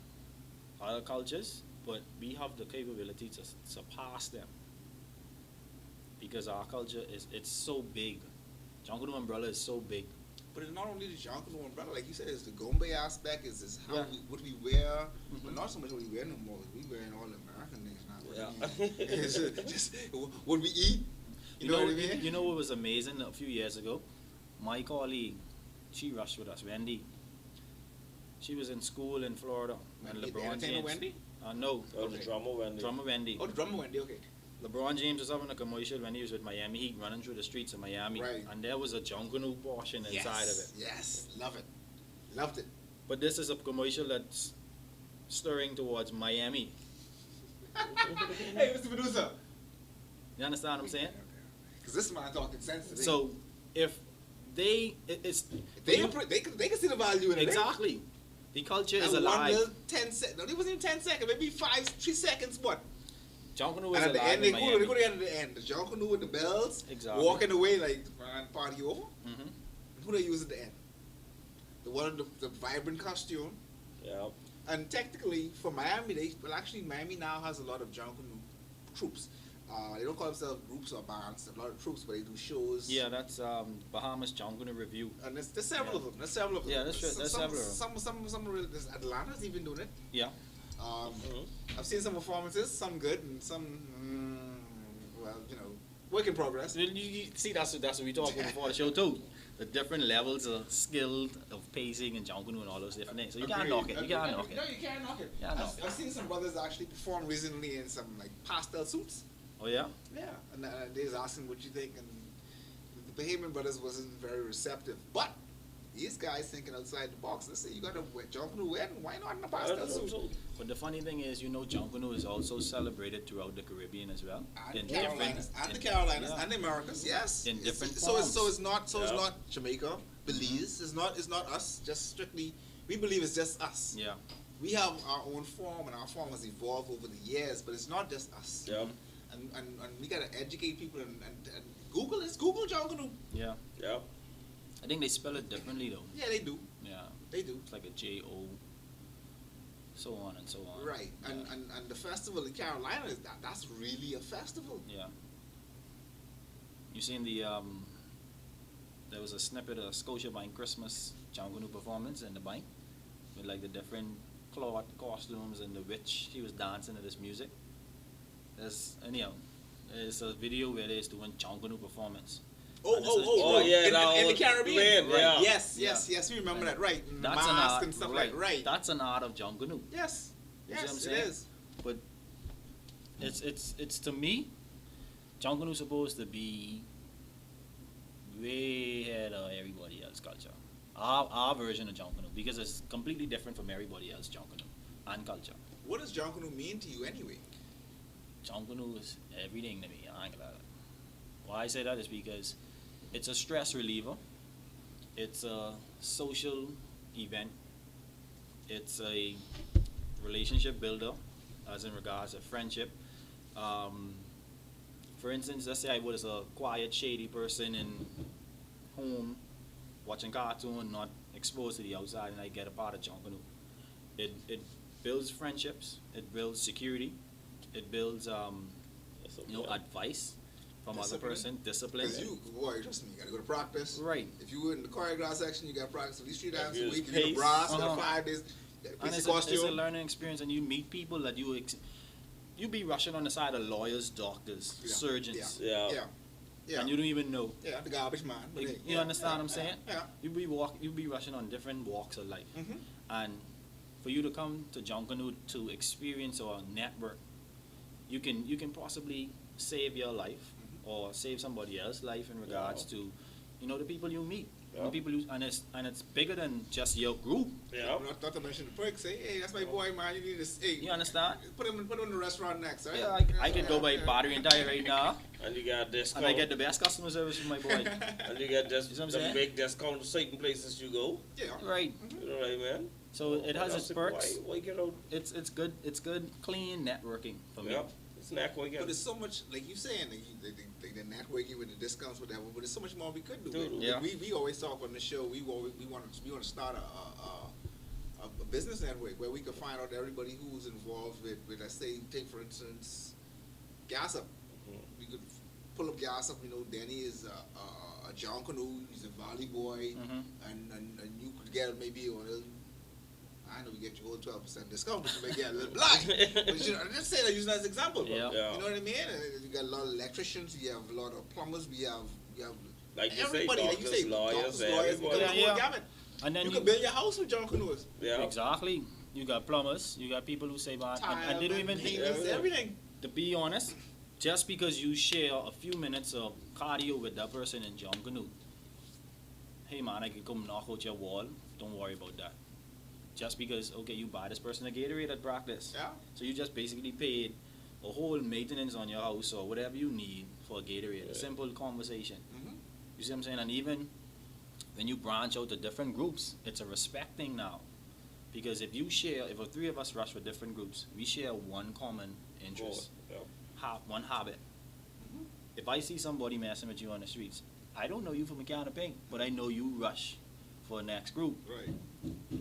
other cultures, but we have the capability to surpass them. Because our culture it's so big. Junkanoo umbrella is so big. But it's not only the Junkanoo umbrella, like you said, it's the Gombe aspect, it's how Yeah. what we wear, Mhm. but not so much what we wear no more. We wearing all the American things now. Yeah. It's just what we eat. You know what I mean? You know what was amazing a few years ago? My colleague, she rushed with us, Wendy. She was in school in Florida when The LeBron entertainer James. Wendy? No, Oh, the drummer Wendy. drummer Wendy. Oh, the drummer Wendy. Okay. LeBron James was having a commercial when he was with Miami Heat, running through the streets of Miami, Right. and there was a Junkanoo portion inside of it. Yes, love it, loved it. But this is a commercial that's stirring towards Miami. Hey, Mr. Medusa. You understand what I'm saying? Because this man talking sense today. So if it's they can see the value in it. exactly. The culture is And one alive. little 10 seconds. No, it wasn't even 10 seconds. Maybe 3 seconds. What? Junkanoo And is at the alive end, in they Miami. go to the end of the end. The Junkanoo with the bells, Exactly. walking away like party over. Mhm. Who they use at the end? The one with the vibrant costume. Yep. And technically, for Miami, actually Miami now has a lot of Junkanoo troops. They don't call themselves groups or bands. A lot of troops, but they do shows. Yeah, that's Bahamas Junkanoo Review. And there's several of them. There's several of them. Yeah, that's right. There's several of them. Some there's Atlanta's even doing it. Yeah. I've seen some performances, some good and some, well, work in progress. You see, that's what we talked about before the show too. The different levels of skill of pacing and Junkanoo and all those different things. So you can't knock it. You can't knock it. No, you can't knock it. Yeah, no. I've seen some brothers actually perform recently in some like pastel suits. Oh yeah. Yeah, and they was asking what you think, and the Bahamian brothers wasn't very receptive. But these guys thinking outside the box. Let's say you got a Junkanoo wedding, why not in a pastel suit? But the funny thing is, Junkanoo is also celebrated throughout the Caribbean as well. And the Carolinas, and the Americas, yes. In different so forms. it's not Jamaica, Belize. It's not us. Just strictly, we believe it's just us. Yeah. We have our own form, and our form has evolved over the years. But it's not just us. Yep. And we gotta educate people and Google Junkanoo. Yeah. Yep. I think they spell it differently though. Yeah, they do. Yeah. They do. It's like a J-O. So on and so on. Right. Yeah. And the festival in Carolina that's really a festival. Yeah. You seen the there was a snippet of Scotiabank Christmas Junkanoo performance in the bank with like the different cloth costumes and the witch she was dancing to this music. There's a video where they're doing Junkanoo performance. Oh, yeah, in the Caribbean. Right, yeah. Yes, we remember that, right? And That's mask an art, and stuff right. That's an art of Junkanoo. Yes, You see what I'm it saying? is. But it's to me, Junkanoo's supposed to be way ahead of everybody else's culture. Our version of Junkanoo, because it's completely different from everybody else's Junkanoo and culture. What does Junkanoo mean to you anyway? Junkanoo is everything to me. I ain't gonna lie. Why I say that is because it's a stress reliever. It's a social event. It's a relationship builder, as in regards to friendship. For instance, let's say I was a quiet, shady person in home, watching cartoon, not exposed to the outside, and I get a part of Junkanoo. It builds friendships. It builds security. It builds advice from other person, discipline. Because boy, trust me, you gotta go to practice. Right. If you in the choreograph section, you gotta practice at least 3 times a week. Pace. You need brass, you got 5 days. And it's a learning experience, and you meet people that you be rushing on the side of lawyers, doctors, surgeons. Yeah. And you don't even know. Yeah, the garbage man. Like, you understand what I'm saying? Yeah. You be rushing on different walks of life, and for you to come to Junkanoo to experience or network, you can possibly save your life or save somebody else's life in regards to, the people you meet, the people and it's bigger than just your group. Yeah. Not to mention the perks. Hey, that's my boy, man. You need to. Hey, you understand? Put him in the restaurant next, right? Yeah, I could go by Battery and Tire right now. And you got discount. And I get the best customer service from my boy. And you get just You know what I'm the saying? big discount to certain places you go. Yeah. Right. You know what I mean? So it has its perks. Why get out? It's good, clean networking for me. Yeah. It's networking. But there's so much, like you saying, the networking with the discounts, whatever. But there's so much more we could do. Dude, yeah. We always talk on the show. We want to start a business network where we can find out everybody who's involved with let's say, take for instance, gas up. We could pull up gas up. Danny is a Junkanoo. He's a Valley boy, and you could get maybe I know we get you all 12% discount, but you may get a little blind. But I'm just saying, I'm using that as an example. Yeah. You know what I mean? You got a lot of electricians, you have a lot of plumbers, we have like you everybody, say, like you say, lawyers, everybody. And then you can build your house with Junkanoos. Yeah. Exactly. You got plumbers, you got people who save on, and they don't even think everything. To be honest, just because you share a few minutes of cardio with that person in Junkanoo, hey man, I can come knock out your wall. Don't worry about that. Just because, you buy this person a Gatorade at practice. Yeah. So you just basically paid a whole maintenance on your house or whatever you need for a Gatorade. A simple conversation. You see what I'm saying? And even when you branch out to different groups, it's a respect thing now. Because if the 3 of us rush for different groups, we share one common interest, one habit. If I see somebody messing with you on the streets, I don't know you from a can of paint, but I know you rush for the next group. Right.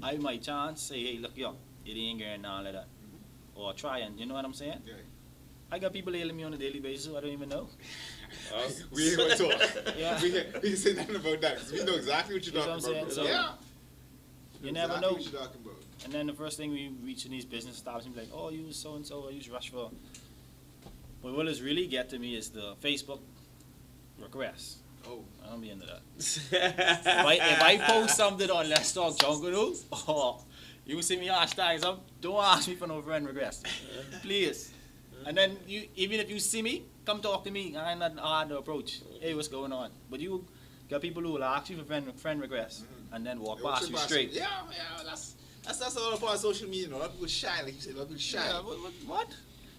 I might chance say, hey, look, it ain't getting none like that. Or try and, you know what I'm saying? Yeah. I got people hailing me on a daily basis who I don't even know. We ain't gonna talk. Yeah. We can say nothing about that because we know exactly what you're talking about. Saying? So, yeah. You never exactly know. What you're talking about. And then the first thing we reach in these business stops and be like, oh, you was so-and-so, or you was rush for. But what does really get to me is the Facebook requests. Oh. I don't be into that. if I post something on Let's Talk Junkanoo, you see me hashtags, don't ask me for no friend request. Please. And then even if you see me, come talk to me. I'm not hard to approach. Hey, what's going on? But you got people who will ask you for friend requests and then walk past you straight. Yeah, that's all part of social media. A lot of people shy, like you said. A lot of people shy. Yeah, what?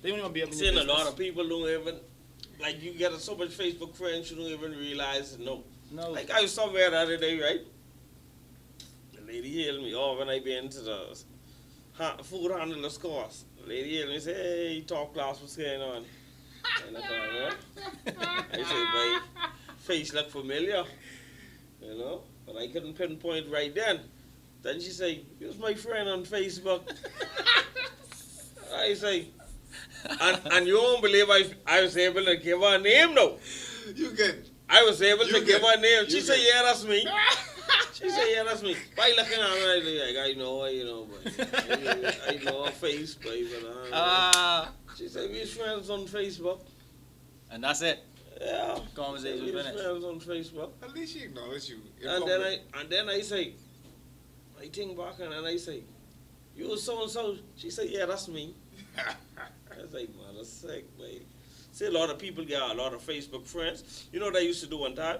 They don't even be able to. Seeing a lot of people don't even, like, you get so much Facebook friends you don't even realize. No. Like, I was somewhere the other day, right? The lady hailed me when I been to the food handler's course. The lady hailed me and said, hey, talk class, what's going on? And I thought, I said, my face looked familiar, but I couldn't pinpoint right then. Then she said, he was my friend on Facebook. I say, and you won't believe I was able to give her a name, though. You good. I was able to give her a name. She said, yeah, that's me. She said, yeah, that's me. By looking at her, I know, but I know her face, baby. She said, we're friends on Facebook. And that's it. Yeah. Conversation we're finished. friends on Facebook. At least she acknowledged you. And then I say, I think back and I say, you so-and-so. She said, yeah, that's me. I was like, mother sick, baby. See, a lot of people get a lot of Facebook friends. You know what I used to do one time?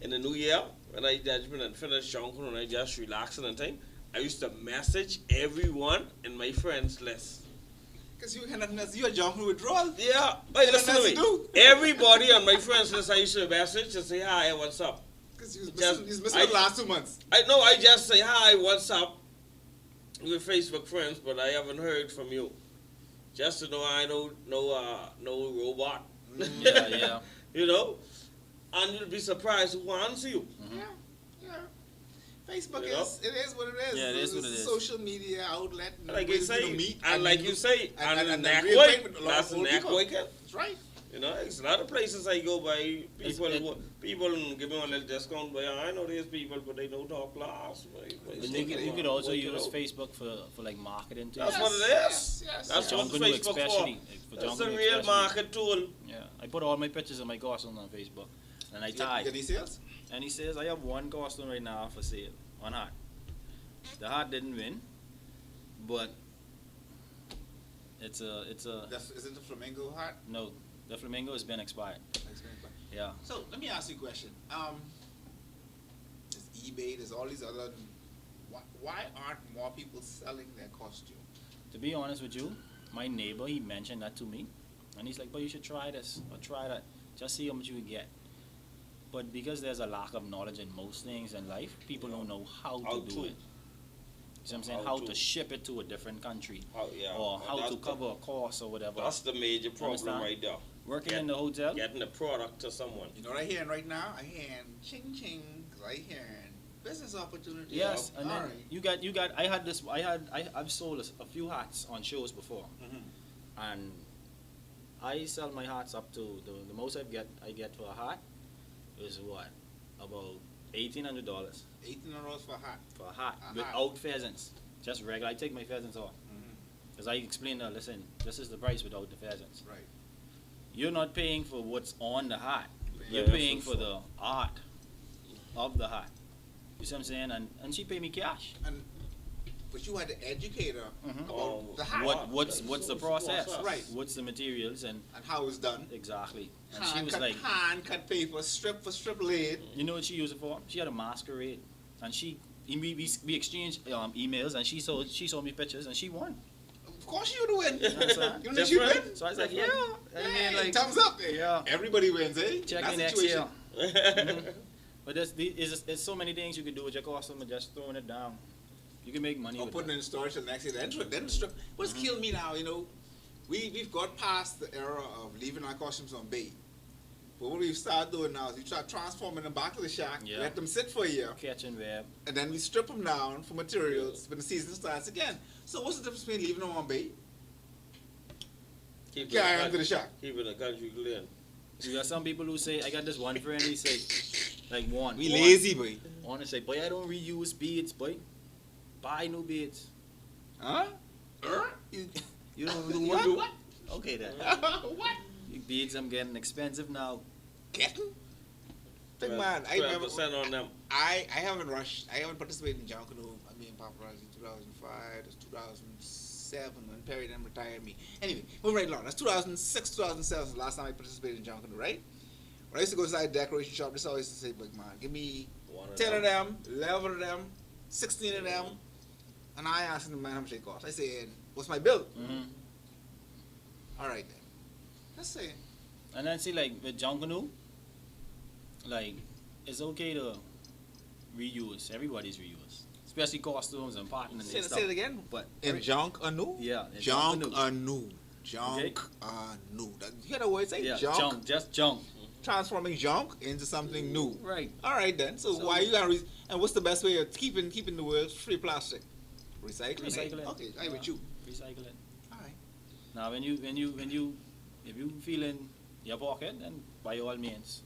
In the new year, when I judgment and finished Junkanoo and I just relaxing and thing, I used to message everyone in my friends list. Because you a Junkanoo withdrawal. Yeah. Wait, listen to me. Everybody on my friends list I used to message and say, hi, what's up? Because you was missing the last 2 months. I just say, hi, what's up? We're Facebook friends, but I haven't heard from you. Just to know I no robot. Yeah. And you'll be surprised who answers you. Yeah. Facebook You know? it is what it is. Yeah, it is what It's it a is. social media outlet. And Like ways you to say, meet and like you say, and and network, reacquaint with a lot that's of old people. networking. That's right. You know, it's a lot of places I go by. People, It's- people give me a little discount, but I know there's people, but they don't talk class. But you could also use Facebook for like marketing too. That's what it is. Yes, yes, That's yes. what Junkanoo Facebook for. especially. Like, for That's a Junkanoo real especially. market tool. Yeah, I put all my pictures of my costumes on Facebook, and I You get tag. any sales? And he says I have one costume right now for sale, one hat. The hat didn't win, but it's a Is it the flamingo hat? no. The flamingo has been expired. Yeah. So let me ask you a question. There's eBay. There's all these other. Why aren't more people selling their costume? To be honest with you, my neighbor, he mentioned that to me. And he's like, but you should try this or try that. Just see how much you can get. But because there's a lack of knowledge in most things in life, people don't know how to do it. You know what I'm saying? How to ship it to a different country. Or how to cover a cost or whatever. That's the major problem Understand? right there. Working in the hotel. Getting the product to someone. You know what I hearing right now? I hearing ching ching. 'Cause I hearing business opportunities. Yes, and then Alright. you got. I've sold a few hats on shows before, and I sell my hats up to the most I get for a hat is what, about $1,800 $1,800 for a hat. for a hat A hat. without pheasants, just regular. I take my pheasants off because I explain that. Listen, this is the price without the pheasants. Right. You're not paying for what's on the hat. Yeah, You're paying for the art of the hat. You see what I'm saying? And she paid me cash. But you had to educate her Mhm. about the hat What's the process? Right. What's the materials and and how it's done. exactly. And she Hand was cut, like, hand cut paper, strip for strip laid. you know what she used it for? She had a masquerade, and we exchanged emails, and she showed me pictures, and she won. Of course you would win. You know what I'm saying? You know you win. So I was like, yeah. I mean, like, thumbs up. yeah. Everybody wins, eh? Check That me next situation. year. Mhm. But there's so many things you can do with your costume and just throwing it down. You can make money Or with putting it. it in storage till next year. Then strip. What's killed me now, we've got past the era of leaving our costumes on bait. But what we've started doing now is we try transforming them back to the shack, Yeah. let them sit for a year, Catch and web. and then we strip them down for materials when the season starts again. So what's the difference between leaving them on bait? Carry them to the shack. Keep it a country clean. You got some people who say, I got this one friend, he say, like one. We lazy, boy. One to say, boy, I don't reuse beads, boy. Buy new beads. Huh? You don't do What? What? Okay then. What? Beads, I'm getting expensive now. Getting? Big man, I remember. 12% on them. I haven't rushed. I haven't participated in Junkanoo. I mean, paparazzi 2005. That's 2007 when Perry then retired me. Anyway, moving right along. That's 2006, 2007 was the last time I participated in Junkanoo, right? When I used to go inside the decoration shop, this always used to say, "Big man, give me 10 of them, 11 of them, 16 of them." And I asked the man how much they cost. I said, "What's my bill?" Mm-hmm. All right then. Let's say. And then see, like with Junkanoo, like it's okay to reuse. Everybody's reuse, especially costumes and partners and stuff. Say it again. But In Junkanoo? yeah, in Junkanoo. Junkanoo. You got a word say? Yeah, Junk. just junk. Transforming junk into something new. Right. All right then. So why you gotta and what's the best way of keeping the world free plastic? Recycling. Recycle it. Okay, I with you. Recycle it. All right. Now, when you, if you feel in your pocket, then by all means.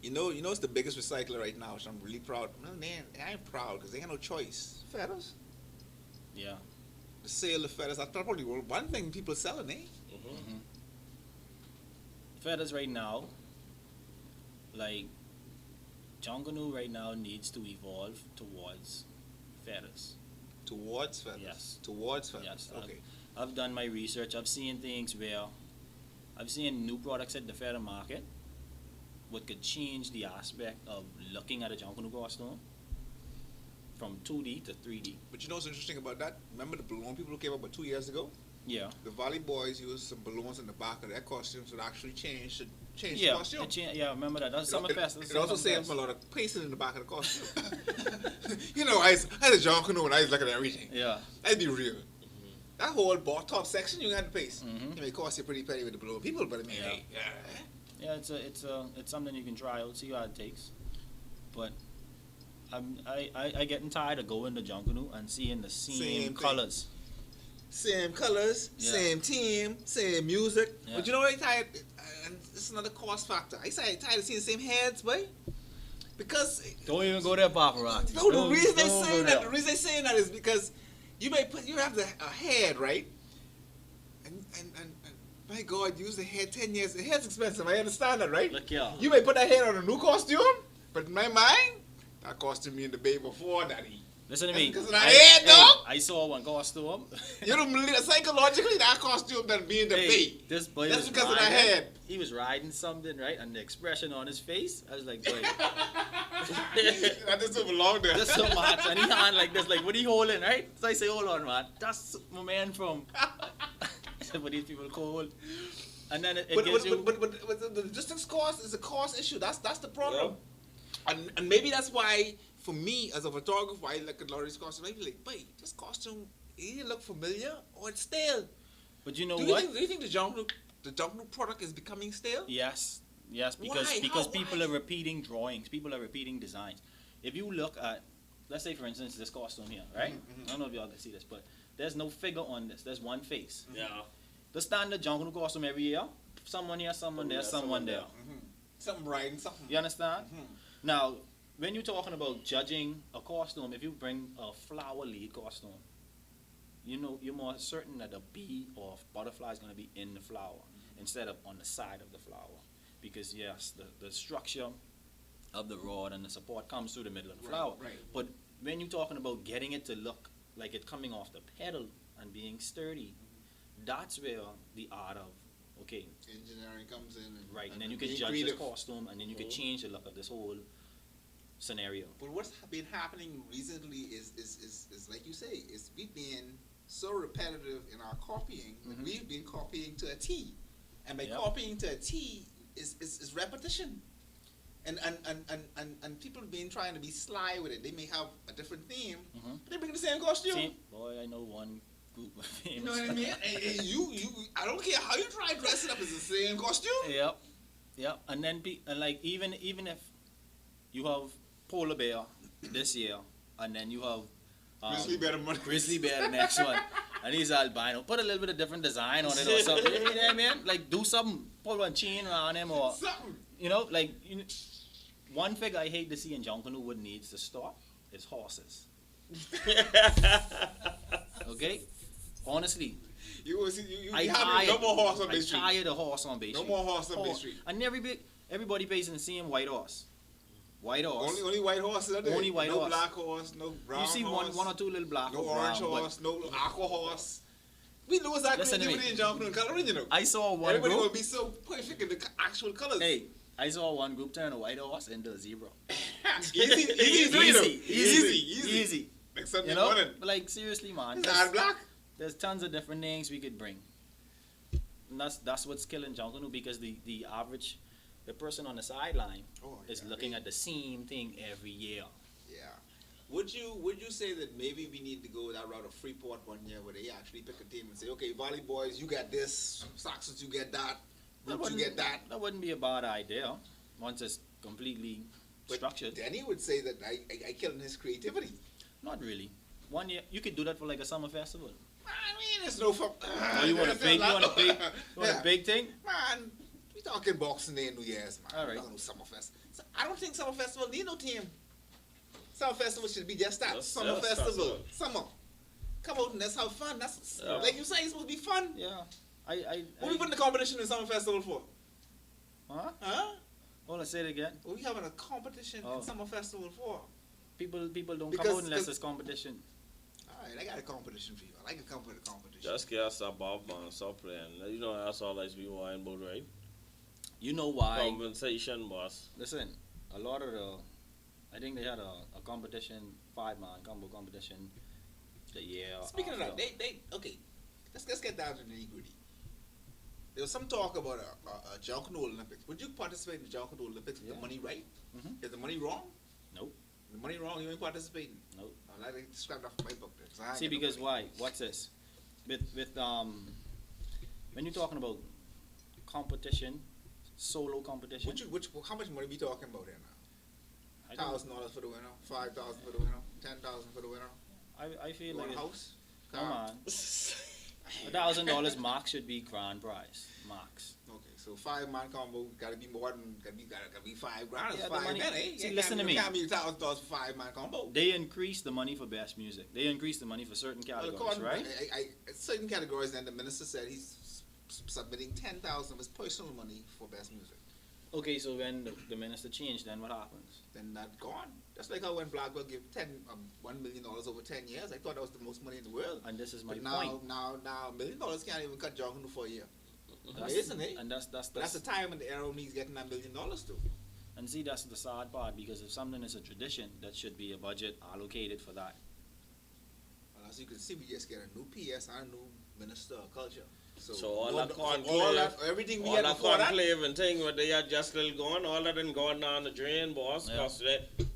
You know, it's the biggest recycler right now, which I'm really proud. No, man, I ain't proud because they got no choice. Feathers. Yeah. The sale of feathers. That's probably one thing people selling, eh? Mm-hmm. Feathers right now, like Junkanoo right now needs to evolve towards feathers. Towards feathers. Yes. Towards feathers. Yes. Okay. I've done my research. I've seen things where I've seen new products at the feather market what could change the aspect of looking at a Junkanoo costume from 2D to 3D. But you know what's interesting about that? Remember the balloon people who came up about 2 years ago? Yeah. The Valley Boys used some balloons in the back of their costumes that actually change the Yeah. costume. Yeah. Remember that? That's Summer Fest. It also saves them a lot of pasting in the back of the costume. You know, I had a Junkanoo and I was looking at everything. Yeah. I'd be real. That whole top section you had to paste. Mhm. It may cost you pretty penny with the balloon people, but I mean, Yeah. hey, Yeah, it's something you can try out, see how it takes. But I getting tired of going to Junkanoo and seeing the Same same thing. colors. Same colors, Yeah. same team, same music. Yeah. But you know what I tired? And this is another cost factor. I say I tired of seeing the same heads, boy. Because Don't even go there, paparazzi. no, the Don't- reason they don't saying go that, there. the reason they saying that is because you have a head, right? And my God, use the head 10 years. The head's expensive. I understand that, right? Look here. You may put that head on a new costume, but in my mind, that costume me in the bay before daddy. Listen to me. Because of that head, dog. I saw one costume. You don't believe that psychologically that costume that be in the bay. This boy That's was because of that riding- head. He was riding something, right? And the expression on his face, I was like, boy, That doesn't belong there. that's so much. And he hand like this, like, what he holding, right? So I say, hold on, man. That's my man from. But these people cold. And then it gives you. But the distance cost is a cost issue. That's the problem. And maybe that's why, for me as a photographer, I look at Laurie's costume. I be like, wait, this costume, it either look familiar or it's stale. But you know do what? You think the Junkanoo product is becoming stale? Yes, because Why? because How? people Why? are repeating drawings, people are repeating designs. If you look at, let's say for instance, this costume here, right? I don't know if y'all can see this, but there's no figure on this. There's one face. Yeah. The standard Junkanoo costume every year, someone here, someone there, someone there. Something riding, something. You understand? Now, when you're talking about judging a costume, if you bring a flower lead costume, you know you're more certain that a bee or a butterfly is going to be in the flower instead of on the side of the flower, because yes, the structure of the rod and the support comes through the middle of the flower. Right. But when you're talking about getting it to look like it's coming off the pedal and being sturdy, that's where the art of Engineering comes in. and then you can being judge creative. this costume, and then you can change the look of this whole scenario. But what's been happening recently is like you say, is we've been so repetitive in our copying that we've been copying to a T. And by copying to a T is repetition. And people have been trying to be sly with it. They may have a different theme, but they bring the same costume. See, boy, I know one group of famous. You know what I mean? And you, I don't care how you try to dress it up, it's the same costume. Yep. And then like even if you have polar bear this year, and then you have grizzly bear the next one, and he's albino, put a little bit of different design on it or something. You know what I mean? Like do something, put one chain around him or Something. one figure I hate to see in Junkanoo what needs to stop is horses. Okay, honestly. You I have no more horse on Bay Street. tired of horse on Bay No Street. more horse on Bay Street. And everybody pays in the same white horse. White horse. Only white horses are there. Only white no horse. black horse, no brown You see horse. one or two little black no or orange brown, but horse, no aqua horse. We lose that Listen to me. creativity in Junkanoo and coloring, you know. I saw one Everybody will group. be so perfect in the actual colors. Hey, I saw one group turn a white horse into a zebra. Easy. Like Sunday You know, morning. but like seriously, man. It's not black. There's tons of different names we could bring. And that's what's killing Junkanoo, because the average, the person on the sideline is looking at the same thing every year. Yeah. Would you say that maybe we need to go that route of Freeport one year where they actually pick a team and say, okay, volley boys, you got this, Saxons, you get that, Roots, you get that. That wouldn't be a bad idea once it's completely structured. Danny would say that I killed his creativity. Not really. 1 year, you could do that for like a summer festival. I mean, it's no fun. Oh, you want a big thing? Man, we talking Boxing Day and New Year's, man. All right. We talking Summerfest. So I don't think Summer Festival need no team. Summer Festival should be just that. Summer Festival. Summer. Come out and let's have fun. That's like you say, it's supposed to be fun. Yeah. What we putting the competition in Summer Festival for? Huh? Huh? Hold on, say it again. What we having a competition in Summer Festival for? People don't come out unless it's competition. Alright, I got a competition for you. I like to come with a competition. Just get stop Bob and stop playing. You know that's all I be worrying about, right? You know why? Compensation, boss. Listen, a lot of I think they had a competition, 5-man combo competition the year. Speaking of that, they okay. Let's get down to the nitty-gritty. There was some talk about a Junkanoo Olympics. Would you participate in the Junkanoo Olympics with the money right? Mm-hmm. Is the money wrong? Nope. The money wrong, you ain't participating. Nope. I like to describe that from my book. There, See, because why? What's this? With when you're talking about competition, solo competition. how much money we talking about here now? $1,000 for the winner, $5,000 for the winner, $10,000 for the winner. I feel You like want a it, house? come Car? on, $1,000 max should be grand prize, max. Okay, so 5-man combo gotta be more than gotta be $5,000. Yeah, the Five money- men, eh? see, listen to me. You can't be $1,000 for 5-man combo. They increase the money for best music. They increase the money for certain categories, according, right? Certain categories, and the minister said he's submitting $10,000 of his personal money for best music. Okay, so when the minister changed, then what happens? Then that's gone. Just like how when Blackwell gave $1 million over 10 years, I thought that was the most money in the world. And this is my But point. now $1 million can't even cut Junkanoo for a year. That's- Amazing, eh? And that's But that's the time when the era when he's getting that $1 million too. and see, that's the sad part, because if something is a tradition, that should be a budget allocated for that. Well, as you can see, we just get a new PS and a new minister of culture. So all that all conclave, that, everything we all had that before that. conclave and thing where they are just still going, all that done gone down the drain, boss. Yeah. Cause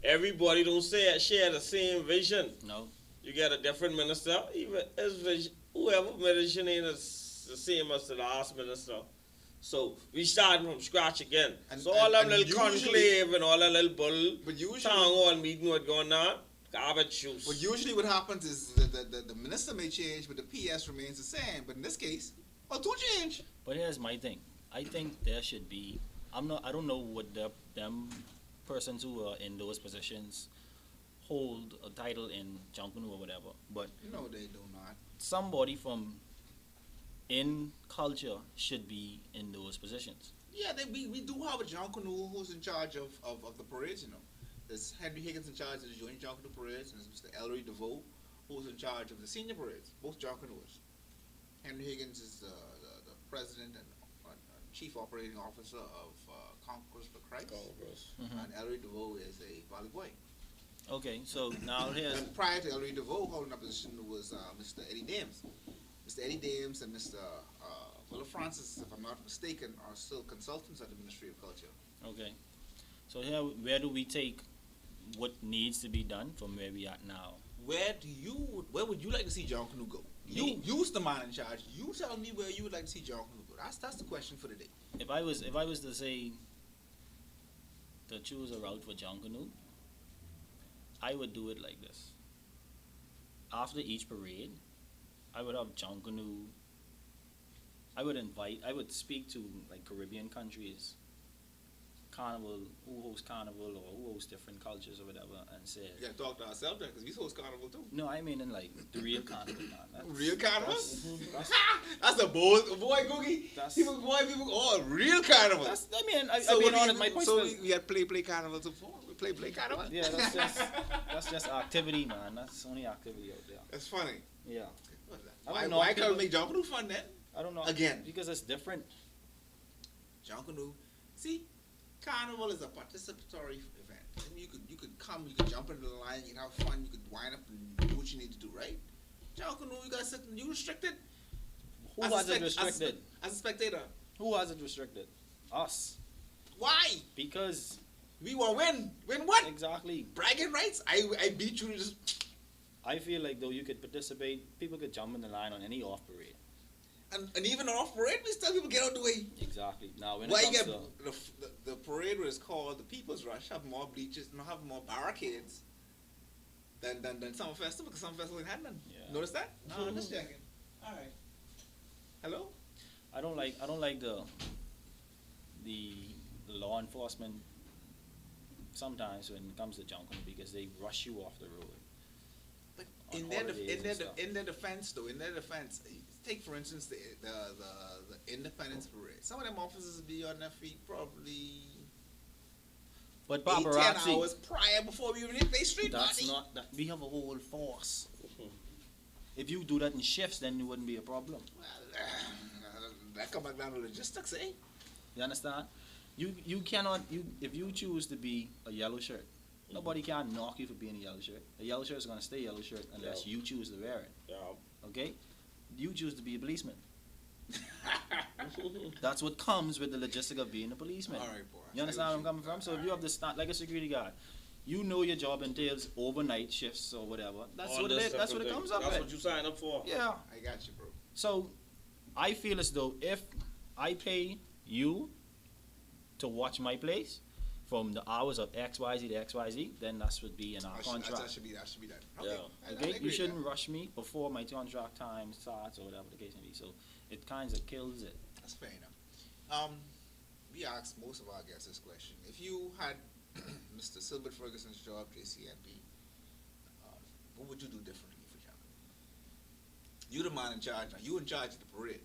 everybody don't share the same vision. No? You get a different minister, even his vision, whoever vision ain't the same as the last minister. So we starting from scratch again. And- So all that and little usually- conclave and all that little bull But usually, town hall meeting what going on, garbage juice. but usually what happens is the minister may change, but the PS remains the same. But in this case, two change. But here's my thing. I think there should be. I don't know what them persons who are in those positions hold a title in Junkanoo or whatever. But No, they do not. somebody from in culture should be in those positions. Yeah, we do have a Junkanoo who's in charge of the parades, you know. There's Henry Higgins in charge of the joint Junkanoo parades, and there's Mr. Ellery DeVoe who's in charge of the senior parades, both Junkanoos. Henry Higgins is the president and chief operating officer of Conquest for Christ, and Ellery DeVoe is a volley boy. Okay, so now here's And prior to Ellery DeVoe holding that position was Mr. Eddie Dames. Mr. Eddie Dames and Mr. Willa Francis, if I'm not mistaken, are still consultants at the Ministry of Culture. okay. So here, where do we take what needs to be done from where we are now? Where would you like to see Junkanoo go? You's the man in charge. You tell me where you would like to see Junkanoo go. That's the question for the day. If I was to say to choose a route for Junkanoo, I would do it like this. After each parade, I would have Junkanoo. I would speak to like Caribbean countries, carnival, who hosts carnival or who hosts different cultures or whatever, and say, We gotta talk to ourselves then, because we host carnival too. no, I mean in like the real carnival, man. Real carnival? That's, That's a boy, Googie. That's- People, real carnival. that's, I mean, I So mean, what on my point. So we had play carnival before. We play carnival. Yeah, that's just activity, man. That's only activity out there. That's funny. Yeah. I Why, don't know, why can't people- we make Junkanoo fun then? I don't know. Again. Because it's different. Junkanoo. See, carnival is a participatory event. And you could come, you could jump into the line, you can have fun, you could wind up and do what you need to do, right? Junkanoo, you gotta sit and you restricted. Who As a has it spec- restricted? As a spectator. Who has it restricted? Us. Why? Because We want to win. Win what? exactly. Bragging rights? I beat you to just. I feel like though you could participate, people could jump in the line on any off parade. And even off parade, we still people get out the way. Exactly. Now when Why it you comes get to the parade was called the People's Rush have more bleachers, have more barricades than Summer Festival, because Summer Festival ain't had none. Yeah. Notice that? No, I'm just checking. All right. Hello. I don't like the law enforcement sometimes when it comes to Junkanoo because they rush you off the road. But On in their holidays and stuff. defense, take for instance the Independence Parade. Some of them officers be on their feet probably But 8-10 paparazzi, hours prior before we even hit Bay Street. that's buddy. not that. We have a whole force. If you do that in shifts, then it wouldn't be a problem. Well, that come back down to logistics, eh? You understand? You cannot if you choose to be a yellow shirt, nobody can knock you for being a yellow shirt. A yellow shirt is gonna stay yellow shirt unless you choose to wear it. Yeah. Okay? You choose to be a policeman. That's what comes with the logistic of being a policeman. All right, boy. You understand where I'm coming from? So if you have this like a security guard, you know your job entails overnight shifts or whatever. That's All what it this is. That's what it different comes thing. up That's with. what you sign up for. Yeah. I got you, bro. So I feel as though if I pay you to watch my place from the hours of XYZ to XYZ, then that would be in our contract. That should be done. Okay. Yeah. I Okay, agree you with shouldn't that. rush me before my contract time starts or whatever the case may be. So it kind of kills it. That's fair enough. We asked most of our guests this question. If you had Mr. Silbert Ferguson's job, JCNP, what would you do differently for Junkanoo? You the man in charge now. You in charge of the parade.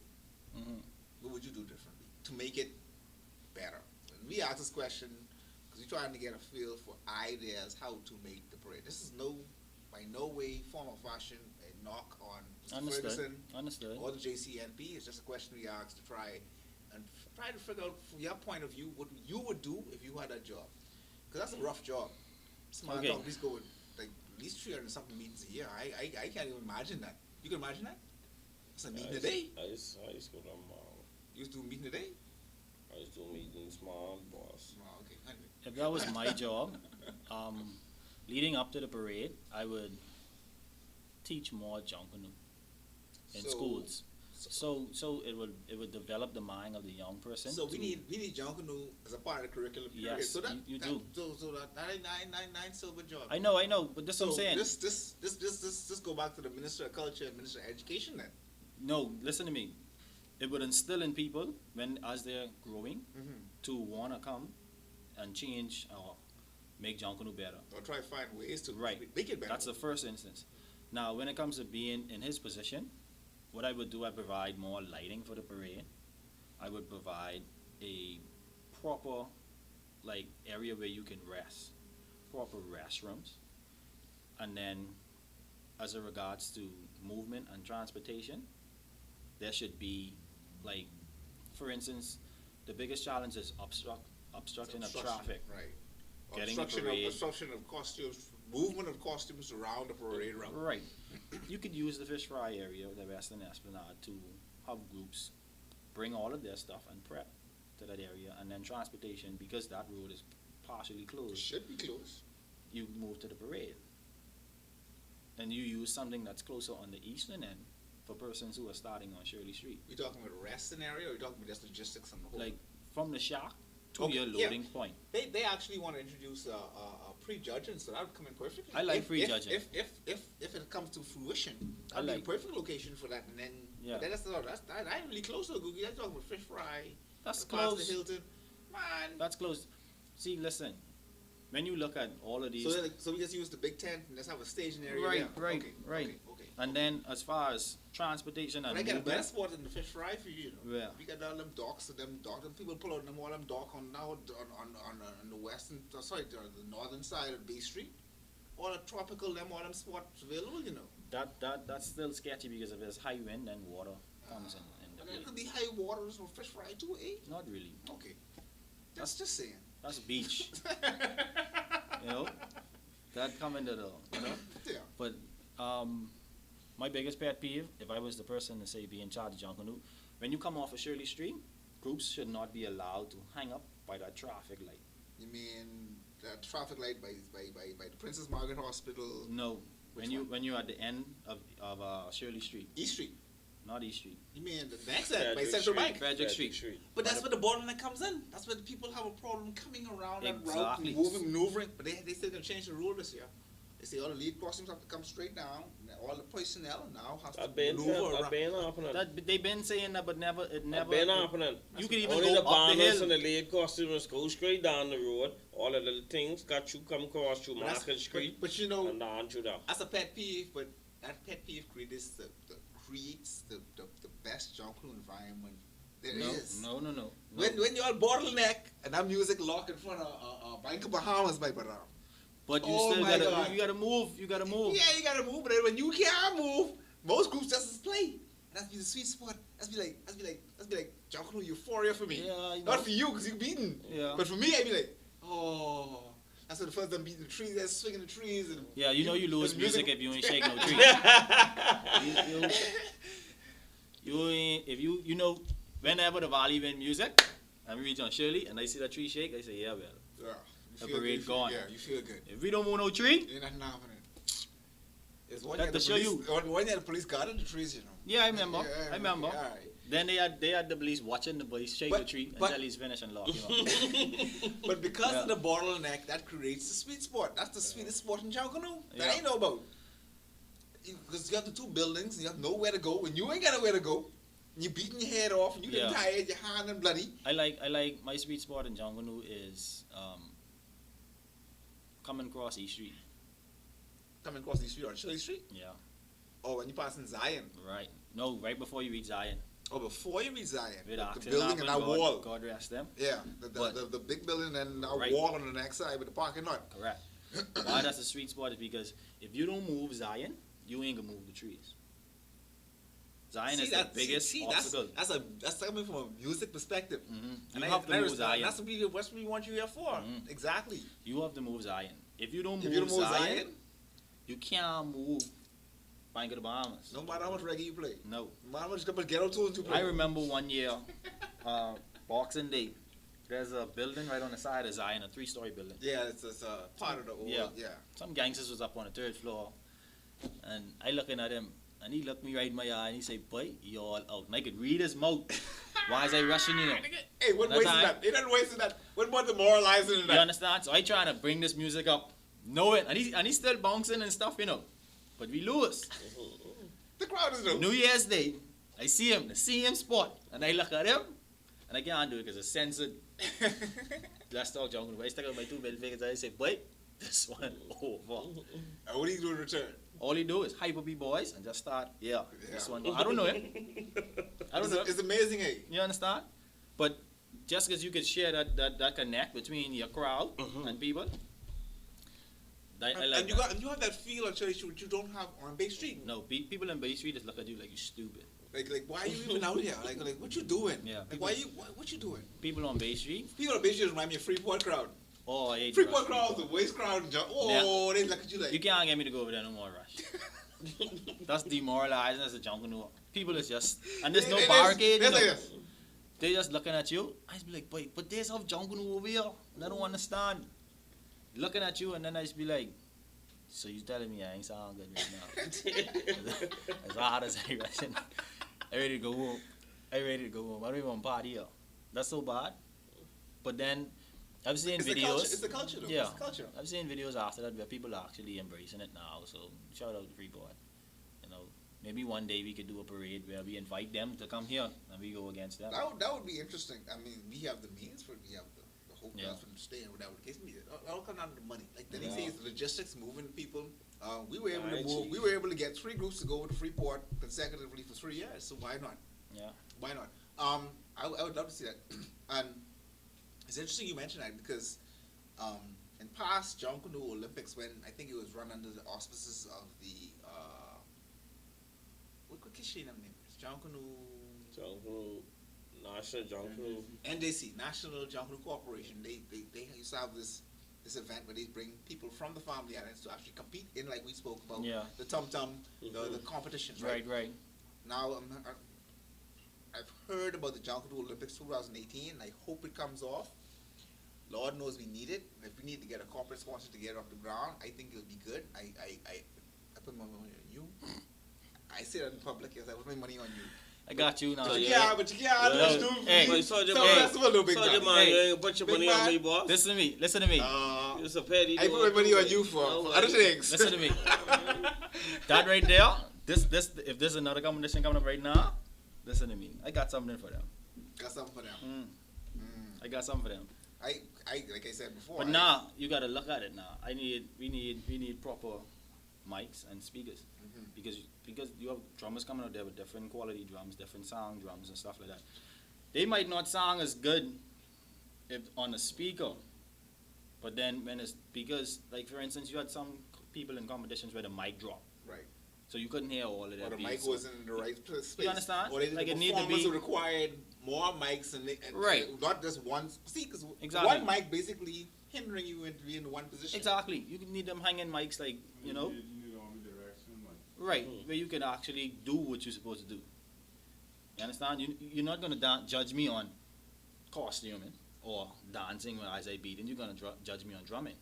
Mm-hmm. What would you do differently to make it better? And we asked this question because we're trying to get a feel for ideas how to make the parade. This is by no way, form or fashion, a knock on Mr. Ferguson Understood. or the JCNP. It's just a question we asked to try to figure out from your point of view what you would do if you had that job. Because that's a rough job. Smart Okay. dog, please go with like at least 300 and something meetings a year. I can't even imagine that. You can imagine that? It's a meeting a day. I used to go to You used to do a meeting a day? I used to do meetings, mom, boss. Oh, okay. Anyway. If that was my job, leading up to the parade, I would teach more Junkanoo in So- schools. So it would develop the mind of the young person. So we to- need Junkanoo as a part of the curriculum. Period. Yes, so you do. So that ain't nine silver job. I know, but that's what I'm saying. This go back to the Minister of Culture and Minister of Education then. No, listen to me. It would instill in people as they're growing to want to come and change or make Junkanoo better. Or try to find ways to Right. make it better. That's the first instance. Now, when it comes to being in his position, what I would do, I provide more lighting for the parade. I would provide a proper, area where you can rest, proper restrooms, and then, as it regards to movement and transportation, there should be, for instance, the biggest challenge is obstruction of traffic. Right. Getting the Obstruction of costumes, movement of costumes around the parade route. Right. You could use the fish fry area, the Western Esplanade, to have groups bring all of their stuff and prep to that area, and then transportation, because that road is partially It closed, should be close. you move to the parade. And you use something that's closer on the eastern end for persons who are starting on Shirley Street. We talking about a rest scenario, or we talking about just logistics on the whole? From the shack to Okay, your yeah. loading point. They actually want to introduce a prejudging, so that would come in perfectly. I like prejudging. If it comes to fruition, I that'd be like- a perfect location for that. And then Yeah. but that ain't really close to the Googie. That's talking about fish fry. That's past close. the Hilton, man. That's close. See, listen. When you look at all of these, So we just use the big tent and let's have a staging area. Right, there. right, Okay, right. Okay. and then as far as transportation and But I got a better movement, spot in the fish fry for you. Yeah. We got all them docks, them people pull out all them dock on the western, the northern side of Bay Street. All the tropical, all them spots available, that's still sketchy because if there's high wind, then water comes in And the there play. could be high waters for fish fry too, eh? Not really. Okay. That's just saying. That's beach. That come into the, Yeah. But my biggest pet peeve, if I was the person to say be in charge of Junkanoo, when you come off of Shirley Street, groups should not be allowed to hang up by that traffic light. You mean the traffic light by the Princess Margaret Hospital, No, Which when you're at the end of Shirley Street, East Street? not East Street. You mean the next end by Frederick Central Street. Bank? Frederick Street. But that's where the bottleneck comes in. That's where the people have a problem coming around that route, Exactly. maneuvering. But they still gonna change the rule this year. They say all the lead costumes have to come straight down. And all the personnel now have to I've been maneuver around. happening. They've been saying that, but it never. I've been happening. You can even Only go the up the banners hill. and the lead costumes go straight down the road. All the little things got you come across through But that's- Market Street But you know, and down through there. that's a pet peeve. But that pet peeve creates the best Junkanoo environment there is. No. When you're on bottleneck and that music locked in front of Bank of Bahamas, my brother. But you Oh still my gotta God. you gotta move. You gotta move. Yeah, you gotta move, but then when you can't move, most groups just play. And that's be the sweet spot. That's be like Junkanoo euphoria for me. Yeah, I know. Not for you, because you're beaten. Yeah. But for me, I'd be like, oh. That's when the first time beating the trees, they're swinging the trees. And Yeah, you lose and music if you ain't shake no tree. you ain't if you whenever the valley win music, and we reach on Shirley and I see that tree shake, I say yeah, well. Yeah, The you feel parade good. gone. Yeah, you feel good. If we don't move no tree, Ain't nothing happening. It's one That year the to show police, you. one year the police guarded the trees, yeah, I remember. Yeah, I remember. All right. Then they had the police watching the boys shake the tree until he's finished and lock him up. But because of the bottleneck, that creates the sweet spot. That's the sweetest spot in Junkanoo that I know about. Because you have the two buildings, and you have nowhere to go, and you ain't got nowhere to go. And you're beating your head off, and you get tired, your hand and bloody. I like my sweet spot in Junkanoo is coming across East Street. Coming across the street on Shirley Street? Yeah. Oh, when you pass in Zion? Right. No, right before you reach Zion. Oh, before you reach Zion? The building and that wall. God rest them. Yeah, the big building and that wall on the next side with the parking lot. Correct. Why that's a sweet spot is because if you don't move Zion, you ain't gonna move the trees. Zion is the biggest obstacle. That's coming from a music perspective. You have to move Zion. That's what we want you here for. Exactly. You have to move Zion. If you don't move Zion, you can't move Bank of the Bahamas. No matter how much reggae you play. No. No matter how much ghetto tunes you play. I remember one year, Boxing Day. There's a building right on the side of Zion, a 3-story building. Yeah, it's part of the old. Yeah. Some gangsters was up on the 3rd floor, and I looking at him, and he looked me right in my eye, and he said, "Boy, you all out." And I could read his mouth. Why is I rushing you? Hey, what wasted that? He didn't waste that. What more demoralizing than that? You understand? So I trying to bring this music up, know it, and he's still bouncing and stuff, But we lose. The crowd is doing. New Year's Day, I see him, the same spot, and I look at him, and I can't do it because it's censored. Let's talk Junkanoo. I stuck out my 2 middle fingers and I say, "Boy, this one over." And what do you do in return? All he do is hype up boys and just start, this one. I don't know him. I don't know. It's amazing, eh? You understand? But just because you could share that connect between your crowd and people. And you have that feel on Cherry Street which you don't have on Bay Street. No, people in Bay Street just look at you like you're stupid. Like why are you even out here? Like what you doing? Yeah. Like what you doing? People on Bay Street. People on Bay Street remind me of Freeport crowd. Oh, I hate Freeport crowd, the waste crowd. They look at you like. You can't get me to go over there no more, Rush. That's demoralizing as a Junkanoo. People is just, and there's no barricade. They just looking at you. I just be like, "Boy, but there's a Junkanoo over here, and I don't understand." Looking at you, and then I just be like, "So you telling me I ain't sound good right now?" As hard as I rushing, I ready to go home. I don't even want to party here. That's so bad. But then I've seen videos. It's the culture, though. Yeah, it's the culture. I've seen videos after that where people are actually embracing it now. So shout out to Freeport. Maybe one day we could do a parade where we invite them to come here and we go against them. That would be interesting. I mean, we have the means for it. We have the hotels for them to stay and whatever the case may be. It all comes down to the money. Like then he says, the logistics, moving people. We were able to move. We were able to get 3 groups to go to Freeport consecutively for 3 years. So why not? Yeah. Why not? I would love to see that. And it's interesting you mentioned that because in past Junkanoo Olympics, when I think it was run under the auspices of the what name is Junkanoo, National Junkanoo, NJC, National Junkanoo Corporation. They used to have this event where they bring people from the family islands to actually compete in, like we spoke about, the tum-tum, the competitions, right? Right. Now, I've heard about the Junkanoo Olympics 2018. I hope it comes off. Lord knows we need it. If we need to get a corporate sponsor to get it off the ground, I think it'll be good. I put my money on you. I say that in public, yes, I put my money on you. I got you now. But you can't do Hey, Soldier Man, put your money on me, boss. Listen to me. It's a petty. I put my money on you for other things. Listen to me. That right there, if there's another competition coming up right now, listen to me. I got something for them. Got something for them. I got something for them. I like I said before. But now you gotta look at it now. We need proper mics and speakers because you have drummers coming out there with different quality drums, different sound drums and stuff like that. They might not sound as good if on a speaker, but then when it's because like for instance you had some people in competitions where the mic dropped. Right. So you couldn't hear all of that. Or the mic wasn't in the right space. You understand? Or the performance required more mics and right. Not just one. See, because exactly. one mic basically hindering you into being in one position. Exactly. You need them hanging mics like, you know. You need omnidirection, like. Right. Where you can actually do what you're supposed to do. You understand? You're not going to judge me on costuming or dancing as I beat, and you're going to judge me on drumming.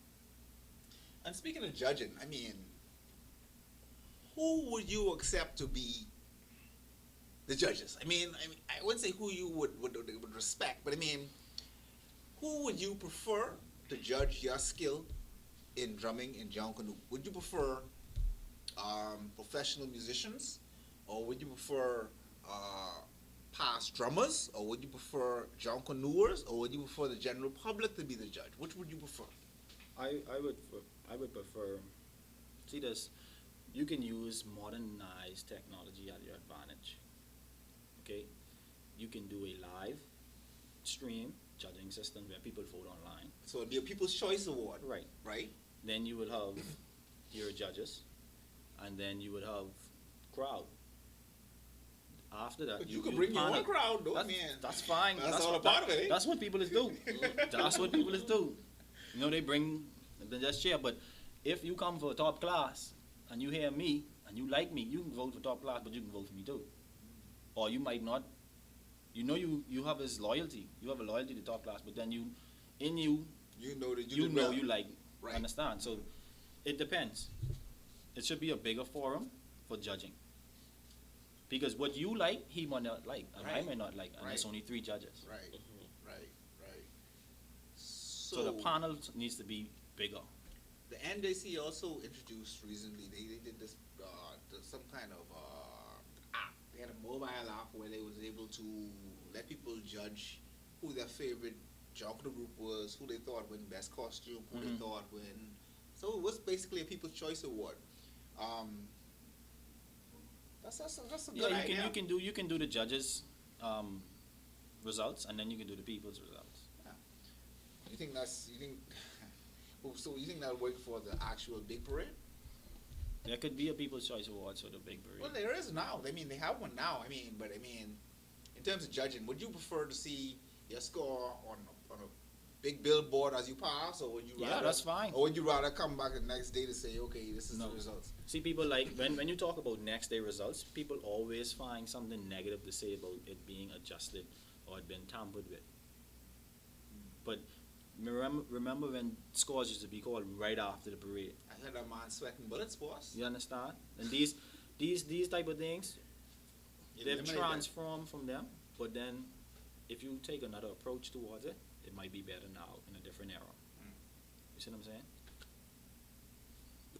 And speaking of judging, I mean, who would you accept to be The judges. I wouldn't say who you would respect, but I mean, who would you prefer to judge your skill in drumming in Junkanoo? Would you prefer professional musicians, or would you prefer past drummers, or would you prefer Junkanooers, or would you prefer the general public to be the judge? Which would you prefer? I would prefer. See this, you can use modernized technology at your advantage. Okay, you can do a live stream judging system where people vote online. So it'd be a People's Choice Award, Right. right? Then you would have your judges, and then you would have crowd. After that, But you could bring your panel. own crowd, though, That's, man. that's fine. That's all a part of it, eh? That's what people is do. That's what people is do. You know, they just share. But if you come for a top class and you hear me and you like me, you can vote for top class, but you can vote for me too. Or you might not. You know, you have his loyalty. You have a loyalty to top class, but then you know that you did know well. you like. Right. Understand? So it depends. It should be a bigger forum for judging. Because what you like, he might not like, and I Right. might not like, and there's Right. only 3 judges. Right, right. So the panel needs to be bigger. The NJC also introduced recently. They did this some kind of app. They had a mobile app where they was able to let people judge who their favorite Junkanoo group was, who they thought win best costume, who they thought win. So it was basically a People's Choice Award. That's a good Yeah, idea. you can do the judges' results, and then you can do the people's results. You think so you think that'll work for the actual big parade? There could be a People's Choice Award for the big parade. Well, there is now. They have one now. But in terms of judging, would you prefer to see your score on a big billboard as you pass, or would you rather? Yeah, that's fine. Or would you rather come back the next day to say, okay, this is No. the results? See, people like, when you talk about next day results, people always find something negative to say about it being adjusted or it being tampered with. But remember when scores used to be called right after the parade? I heard that man sweating bullets, boss. You understand? And these type of things, they've eliminate that. transformed from them. But then, if you take another approach towards it, it might be better now in a different era. You see what I'm saying?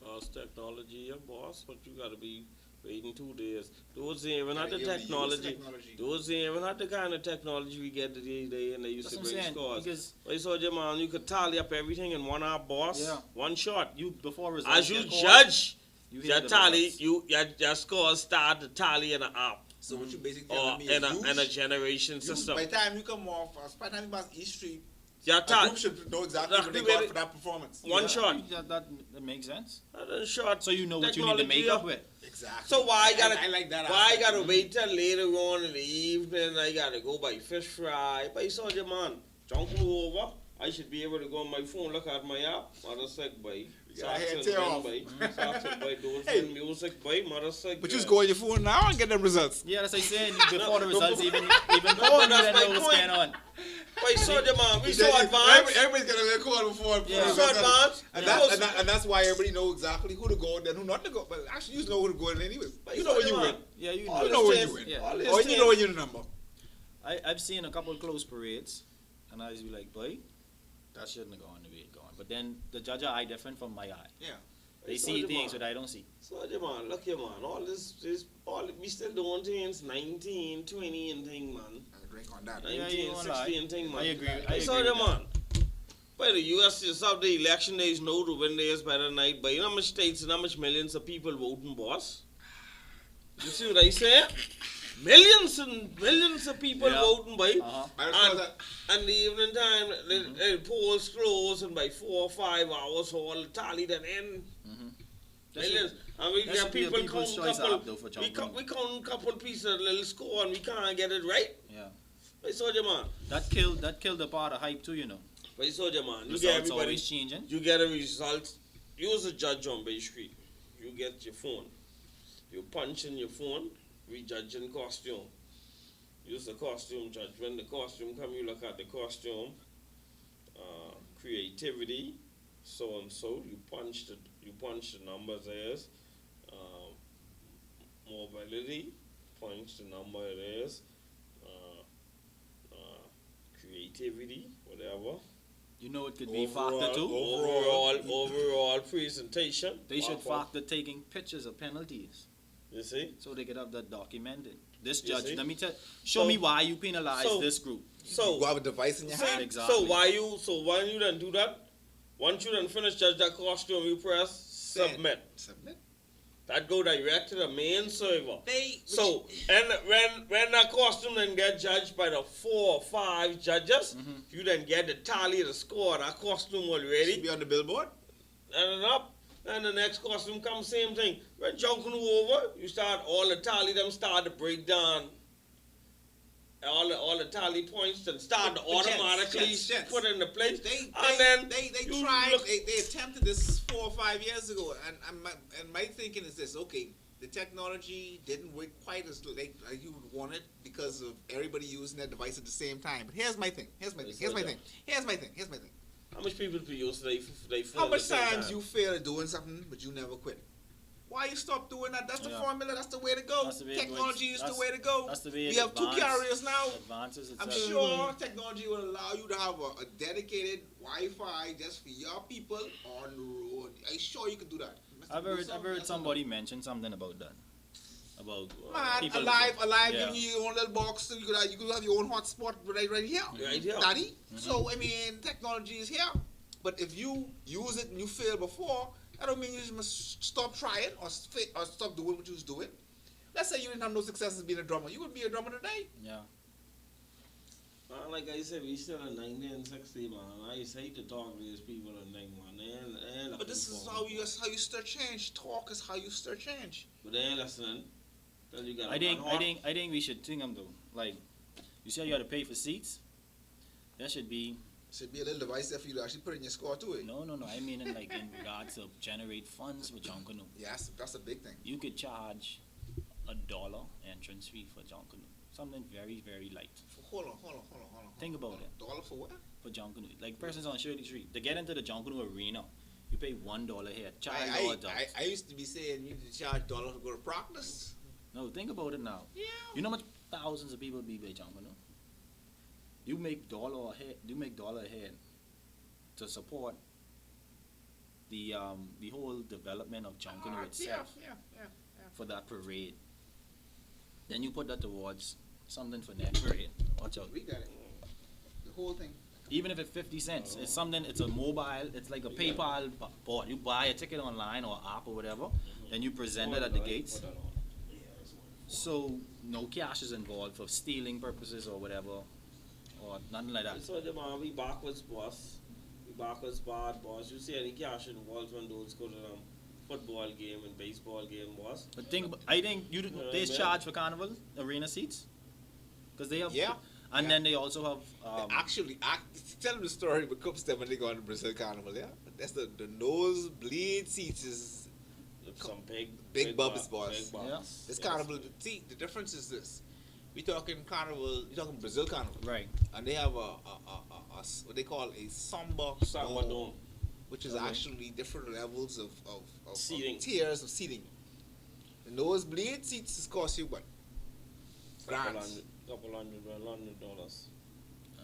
Boss, technology, yeah, boss, but you gotta be waiting 2 days. Those ain't even not the Gotta give the youth technology. Those ain't even not the kind of technology we get today, and they used That's to what I'm bring saying, scores. because- But you saw your man, you could tally up everything in 1 hour, boss. Yeah. One shot. You before results. As you get called, judge you hear your the tally, results. your scores start to tally in an app So what you basically or telling me in is a generation system. by the time you come off, by the time you pass East Street, Your a tally, group should know exactly what they Exactly got for that performance. one Yeah, shot. That makes sense. Shot. So you know what you need to make Technology, up with. Exactly. So why I gotta I like that. why I aspect. gotta wait till later on in the evening? I gotta go buy fish fry. But you saw your man, Junkanoo over. I should be able to go on my phone, look at my app. Mother sick boy. Yeah, here, tear off. Hey. Music boy. Mother sick. But you just go on your phone now and get them results. Yeah, that's what I'm saying. Before the No, results no, even but going, you that's didn't my know what's point. going on. But you saw your man. We Yeah, so yeah, advanced. Everybody's gonna be called before. Yeah. We so advanced. And that's why everybody knows exactly who to go and who not to go. But actually, you know who to go in anyway. You know when you win. Yeah, you You know. know when you things- win. Yeah. all these Or you things- know when you're the number. I've seen a couple of close parades, and I was be like, boy, that shouldn't have gone the way it gone. But then the judge eye different from my eye. Yeah. They So see the things man. that I don't see. So your man, look here man, we still doing things 19, 20 and thing man. I can drink on that. Yeah, you 19, won't 60 lie. and thing man. I agree. I saw with them that. man. By the US itself, the election days know to win days by the night, but you know how much states and how much millions of people voting, boss? You see what I say? Millions and millions of people Yeah. voting, boy. Uh-huh. I just know that. And the evening time, the polls close, and by 4 or 5 hours, all the tally then end. That Millions. should- And we that get should be a people People's count Choice couple, app, though, for Junkanoo. we count a couple pieces of little score, and we can't get it right. Yeah. I saw your man. That killed the part of hype too, you know. I saw your man. You get Results everybody. always changing. You get a result. Use a judge on Bay Street. You get your phone. You punch in your phone. We judge in costume. Use the costume judge. When the costume come, you look at the costume. Creativity, so and so. You punch the numbers as mobility, points, the number it is, creativity, whatever. You know it could be factor too. Overall presentation. They should factor taking pictures of penalties. You see? So they could have that documented. This You judge, see? let me show me why you penalize this group. So You have a device in your hand. Exactly. So why you done do that? Once you done finish judge that costume, you press submit. Submit. That go direct to the main server. They When that costume then get judged by the 4 or 5 judges, you then get the tally of the score. That costume should already. be on the billboard. And up. And the next costume comes, same thing. When Junkanoo over, you start all the tally them start to break down. All the tally points and start to automatically Jets. put into place. They you tried. look- They attempted this 4 or 5 years ago, and my thinking is this: okay, the technology didn't work quite as like you would want it because of everybody using that device at the same time. But here's my thing. Here's my thing. How much people do you use they How much times you fail at doing something but you never quit? Why you stop doing that? That's the formula. That's the way to go. That's the way Technology is the way to go. That's the way we have 2 carriers now. Advances I'm itself. sure technology will allow you to have a dedicated Wi-Fi just for your people on the road. I'm sure you can do that. I've heard somebody mention something about that. About Man, people. alive, Yeah. giving you your own little box, so you could have your own hotspot right here, Right here. Daddy. So I mean, technology is here. But if you use it and you fail before, that don't mean you must stop trying or stop doing what you was doing. Let's say you didn't have no success as being a drummer, you would be a drummer today. Yeah. Like I said, we still in 1960, man. I used to hate to talk to these people in 91. But this is how you stir change. Talk is how you stir change. But they ain't listening. Then you got I think we should think them though. Like, you say you got to pay for seats. There should be. Should be a little device there for you to actually put in your score to it. No. I mean in regards to generate funds for Junkanoo. Yeah, that's a big thing. You could charge $1 entrance fee for Junkanoo. Something very, very light. Hold on. Think about it. $1 for what? For Junkanoo. Like persons on Shirley Street. To get into the Junkanoo arena, you pay $1 here. Child or adult. I used to be saying you need to charge $1 to go to practice. No, think about it now. Yeah. You know how much thousands of people be by Junkanoo? You make $1 a head to support the whole development of Junkanoo itself Yeah. for that parade. Then you put that towards something for next parade. Watch out. We got it. The whole thing. Even if it's 50 cents, it's something. It's a mobile. It's like a PayPal board. You buy a ticket online or app or whatever, then you present it at the gates. So no cash is involved for stealing purposes or whatever, or nothing like that. So the man, we backwards boss. We backwards bad boss. You see any cash involved when those go to them football game and baseball game, boss? But I think they charge for carnival arena seats, because they have. Yeah. And then they also have. Actually, tell them the story with Cups them when they go on the Brazil Carnival, yeah? That's the nosebleed seats is Some big bubbles, boss. Big bubbles. This carnival, see, the difference is this. We talking carnival, we talking Brazil Carnival. Right. And they have what they call a samba Dome. which is actually different levels of Seating. tiers of seating. The nosebleed seats is cost you what? Grants. Couple $100.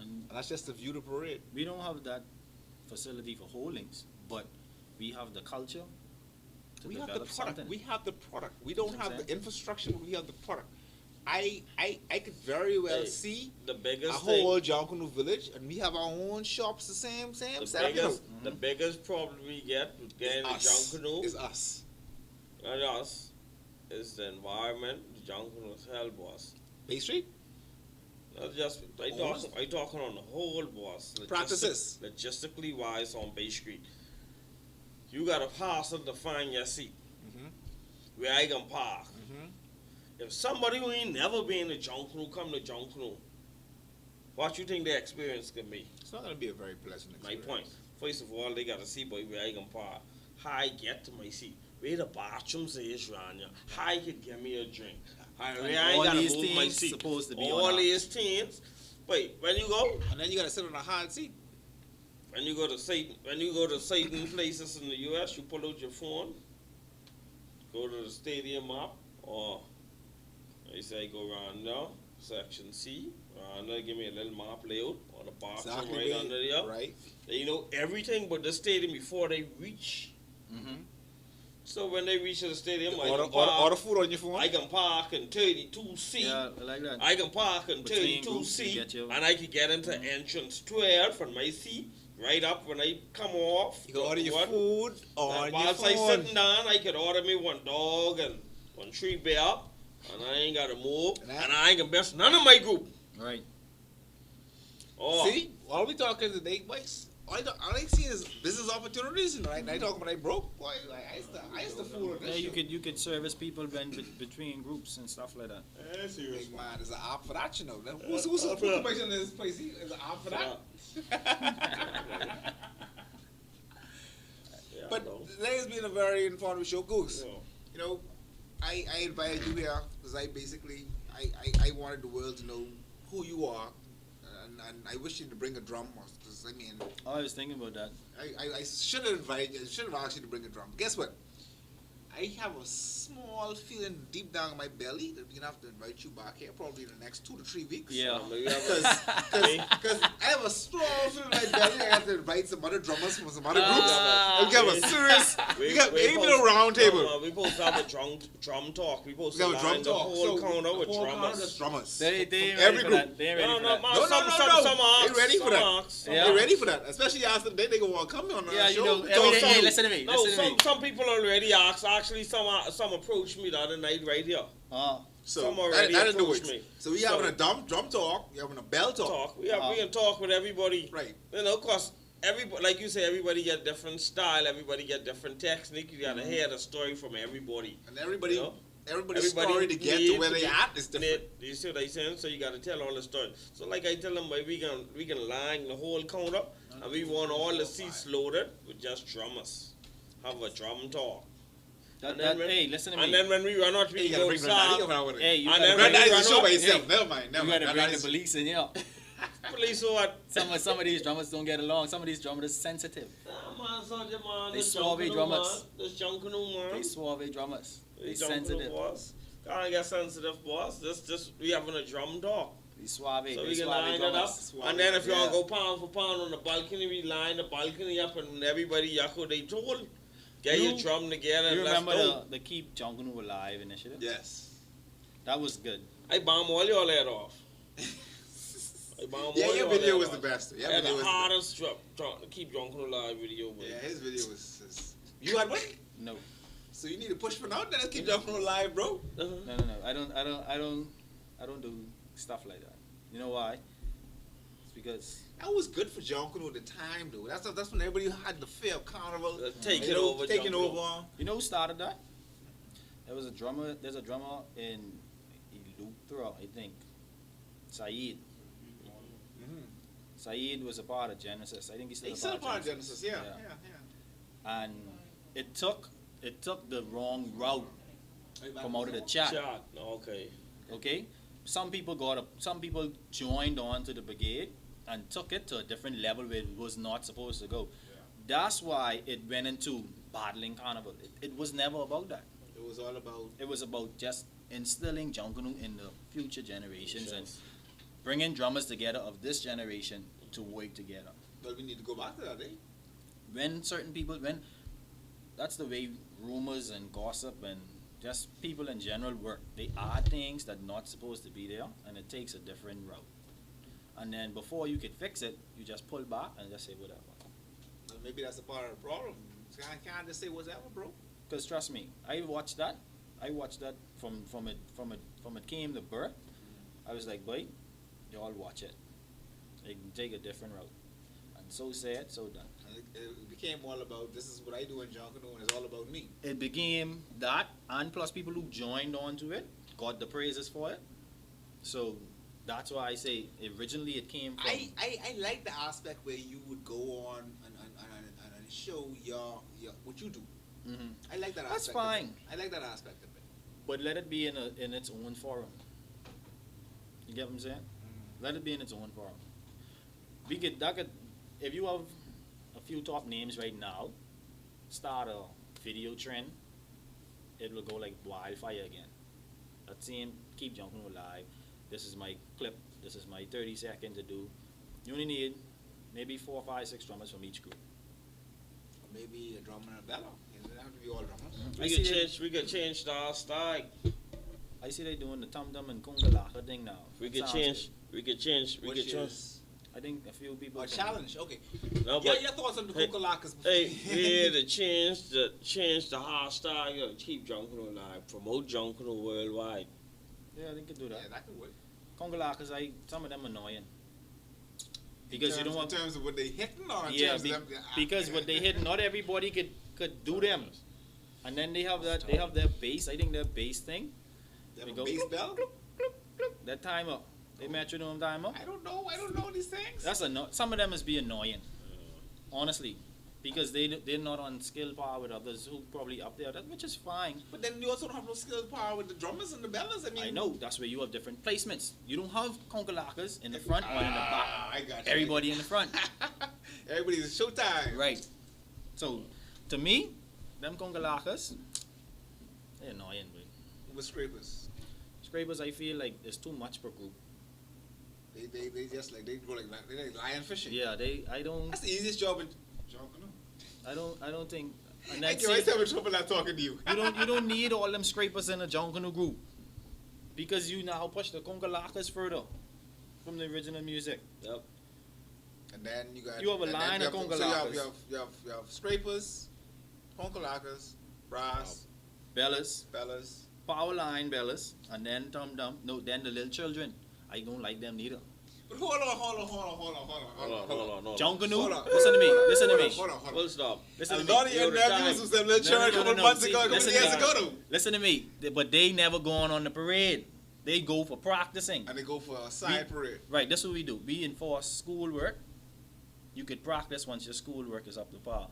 And And that's just to view the parade. we don't have that facility for holdings, but we have the culture to We have the develop product. something. We have the product. We don't That's have what I'm the infrastructure, but we have the product. I could very well Hey, see The a biggest whole thing, Junkanoo village, and we have our own shops, the same the setup, you know. biggest, the biggest problem we get with getting the Junkanoo Is us. and us is the environment. The Junkanoo is hell, boss. Bay Street? Not just I talking on the whole, boss. Practices. Logistically wise on Bay Street, you got a parcel to find your seat where I can park. If somebody who ain't never been to Junkanoo come to Junkanoo, what you think their experience can be? It's not going to be a very pleasant My experience. point. First of all, they got to see boy where I can park. How I get to my seat. Where the bathrooms is around here. How I could get me a drink. How And where I all gotta these move my things seat. supposed to be all on these things. Wait, when you go, And then you got to sit on a hard seat. when you go to certain places in the U.S., you pull out your phone, go to the stadium app, or I say go around there, section C, around there, give me a little map layout on the bathroom Exactly right under there. Right. They know everything but the stadium before they reach. Mm-hmm. So when they reach the stadium, Order food on your phone. I can park in 32C. Yeah, I like that. I can park in Between groups, 32C you get your- and I can get into entrance 12 from my seat right up when I come off. You can order your What? food on And your whilst phone. I sitting down, I could order me one dog and one tree bear, and I ain't got to move, and I ain't gonna miss none of my group. Right. Oh, See, all we talking today, boys. All I see is business opportunities, and I talk when I broke. Boy, like, I used to fool with Yeah, this. you could service people when between groups and stuff like that. yeah, serious. Big man, there's an app for that, you know. Who's information in this place? There's an app for that. Yeah, But I know. today has been a very informative show, Goose. Yeah. You know, I invited you here because I wanted the world to know who you are, and I wish you to bring a drum, because I mean, Oh, I was thinking about that. I should have invited you, I should have asked you to bring a drum. Guess what? I have a small feeling deep down in my belly that we're gonna have to invite you back here probably in the next 2 to 3 weeks. Yeah. Maybe I Because I have a small feeling in my belly. I have to invite some other drummers from some other groups. Ah. And we have a serious, we got maybe supposed- a round table. No, we supposed to have a drum talk. We supposed We to have a drum line the talk. whole So, corner with the whole corner is drummers. drummers. They From ain't every ready for group. that. They ain't ready No, for no, that. man, No, some They ready for that. arcs. Yeah. They're ready for that. Especially after they gonna want to come on Yeah, our you show. know, We every talk day, hey, some- listen to me. No, Listen to me. some people already asked. Actually, some approached me the other night right here. So some already that in the approached works. me. So we So- having a drum talk. We having a bell talk. We can talk with everybody. Right. You know, cause everybody, like you say, everybody get different style. Everybody get different technique. You gotta hear the story from everybody. And everybody, You know? everybody's Everybody story to get to need where to they be- at is different. You see what I saying? So you gotta tell all the story. So like I tell them, boy, we can line the whole counter, and we want all the seats loaded with just drummers. Have a drum talk. And then when- Hey, listen to me. And then when we run out, Hey, we you go gotta bring Granddaddy south. over with it. Hey, you And gotta then bring, when we Granddaddy's a show by run himself. Hey, Never mind. you gotta bring the Granddaddy's- police in here. Police or what? Some of these drummers don't get along. Some of these drummers are sensitive. Nah, man, soldier, man. They This suave Junkanoo, drummers. man. This Junkanoo, man. They suave drummers. They This Junkanoo, sensitive. boss. Can't get sensitive, boss. Just we having a drum talk. They suave. So They we can suave line it up. drummers. And then if you want Yeah. to go pound for pound on the balcony, we line the balcony up and everybody yako they told. Get your You- drum together You and let's remember go. the Keep Junkanoo Alive initiative? Yes. That was good. I bomb all your head off. I bomb Yeah, all your your video head was off. the best. Your I had video the was the hardest drum to keep Junkanoo alive video. best. Boy. Yeah, his video was. You had one? No. So you need to push for now. Then let's keep jumping alive, bro. Uh-huh. No. I don't do stuff like that. You know why? It's because That was good for Junkanoo at the time, though. That's when everybody had the fear of carnival. Take you it know, over, taking Junkanoo. over. you know who started that? There's a drummer in Eleuthera, I think. Saeed. Saeed was a part of Genesis. I think he's still He's a still part part of of Genesis, yeah. And it took the wrong route from out of the chat. Shot. Okay. Okay, some people joined on to the brigade and took it to a different level where it was not supposed to go. That's why it went into battling carnival. It was never about that. It was all about. It was about just instilling Junkanoo in the future generations and bringing drummers together of this generation to work together. Well, we need to go back to that, eh? When that's the way rumors and gossip and just people in general work. They add things that not supposed to be there, and it takes a different route. And then before you could fix it, you just pull back and just say whatever. Well, maybe that's a part of the problem. Can't just say whatever, bro. Because trust me, I watched that from it came to birth. I was like, boy, y'all watch it. They can take a different route. And so said, so done. And it became all about this is what I do in Junkanoo, and it's all about me. It became that, and plus people who joined onto it got the praises for it. So that's why I say originally it came from. I like the aspect where you would go on and show your what you do. Mhm. I like that That's aspect. fine. Of it. I like that aspect of it. But let it be in its own forum. You get what I'm saying? Let it be in its own forum. If you have a few top names right now, start a video trend, it will go like wildfire again. a team, keep Junkanoo alive. This is my clip. This is my 30-second to do. You only need maybe 4, 5, 6 drummers from each group. Maybe a drummer and a bellow. It doesn't have to be all drummers. We could change the style. I see they doing the Tum Dum and Kunga Laka thing now. We That could sounds change. Which is I think a few people. a can- challenge. Okay. No, Yeah, but your thoughts on the hey, Kukalakas? hey, we had to change the hard style. You know, keep Junkanoo alive. Promote Junkanoo worldwide. Yeah, they could do that. Yeah, that could work. Conga Lakas, some of them annoying. Because you don't want. In terms of what they hitting or in Yeah, terms of them, because what they hit, not everybody could do them. And then they have their bass. I think their bass thing. They have They a go bass cloop, bell? That timer. They metronome timer. I don't know these things. That's some of them must be annoying. Honestly. Because they're not on skill par with others who probably up there, which is fine. But then you also don't have no skill power with the drummers and the bellas. I mean, I know, that's where you have different placements. You don't have Konkalakas in the front or in the back. I got you. Everybody in the front. Everybody's showtime. Right. So, to me, them Kongalakas, they're annoying. But With scrapers, scrapers, I feel like there's too much per group. they just like they go like lion fishing. Yeah, I don't That's the easiest job in Junkanoo. I don't think. And I that's can't it. always having trouble not talking to you. You don't need all them scrapers in a Junkanoo group. Because you now push the Kongalakas further from the original music. Yep. And then you got You have a and then line you of have- Kongalakas. So you have scrapers, Kongalakas, brass, Bellas, bellas. power line bellas, and then then the little children. I don't like them neither. But hold on. No. Junkanoo, Hold on. listen to me. Listen to me. Hold on. Full stop. Listen A to me. lot of your nephews was them little children a couple months See, ago, a couple listen years to me. ago, though. Listen to me. But they never gone on the parade. They go for practicing. And they go for a side parade. Right, that's what we do. We enforce schoolwork. You could practice once your schoolwork is up to par.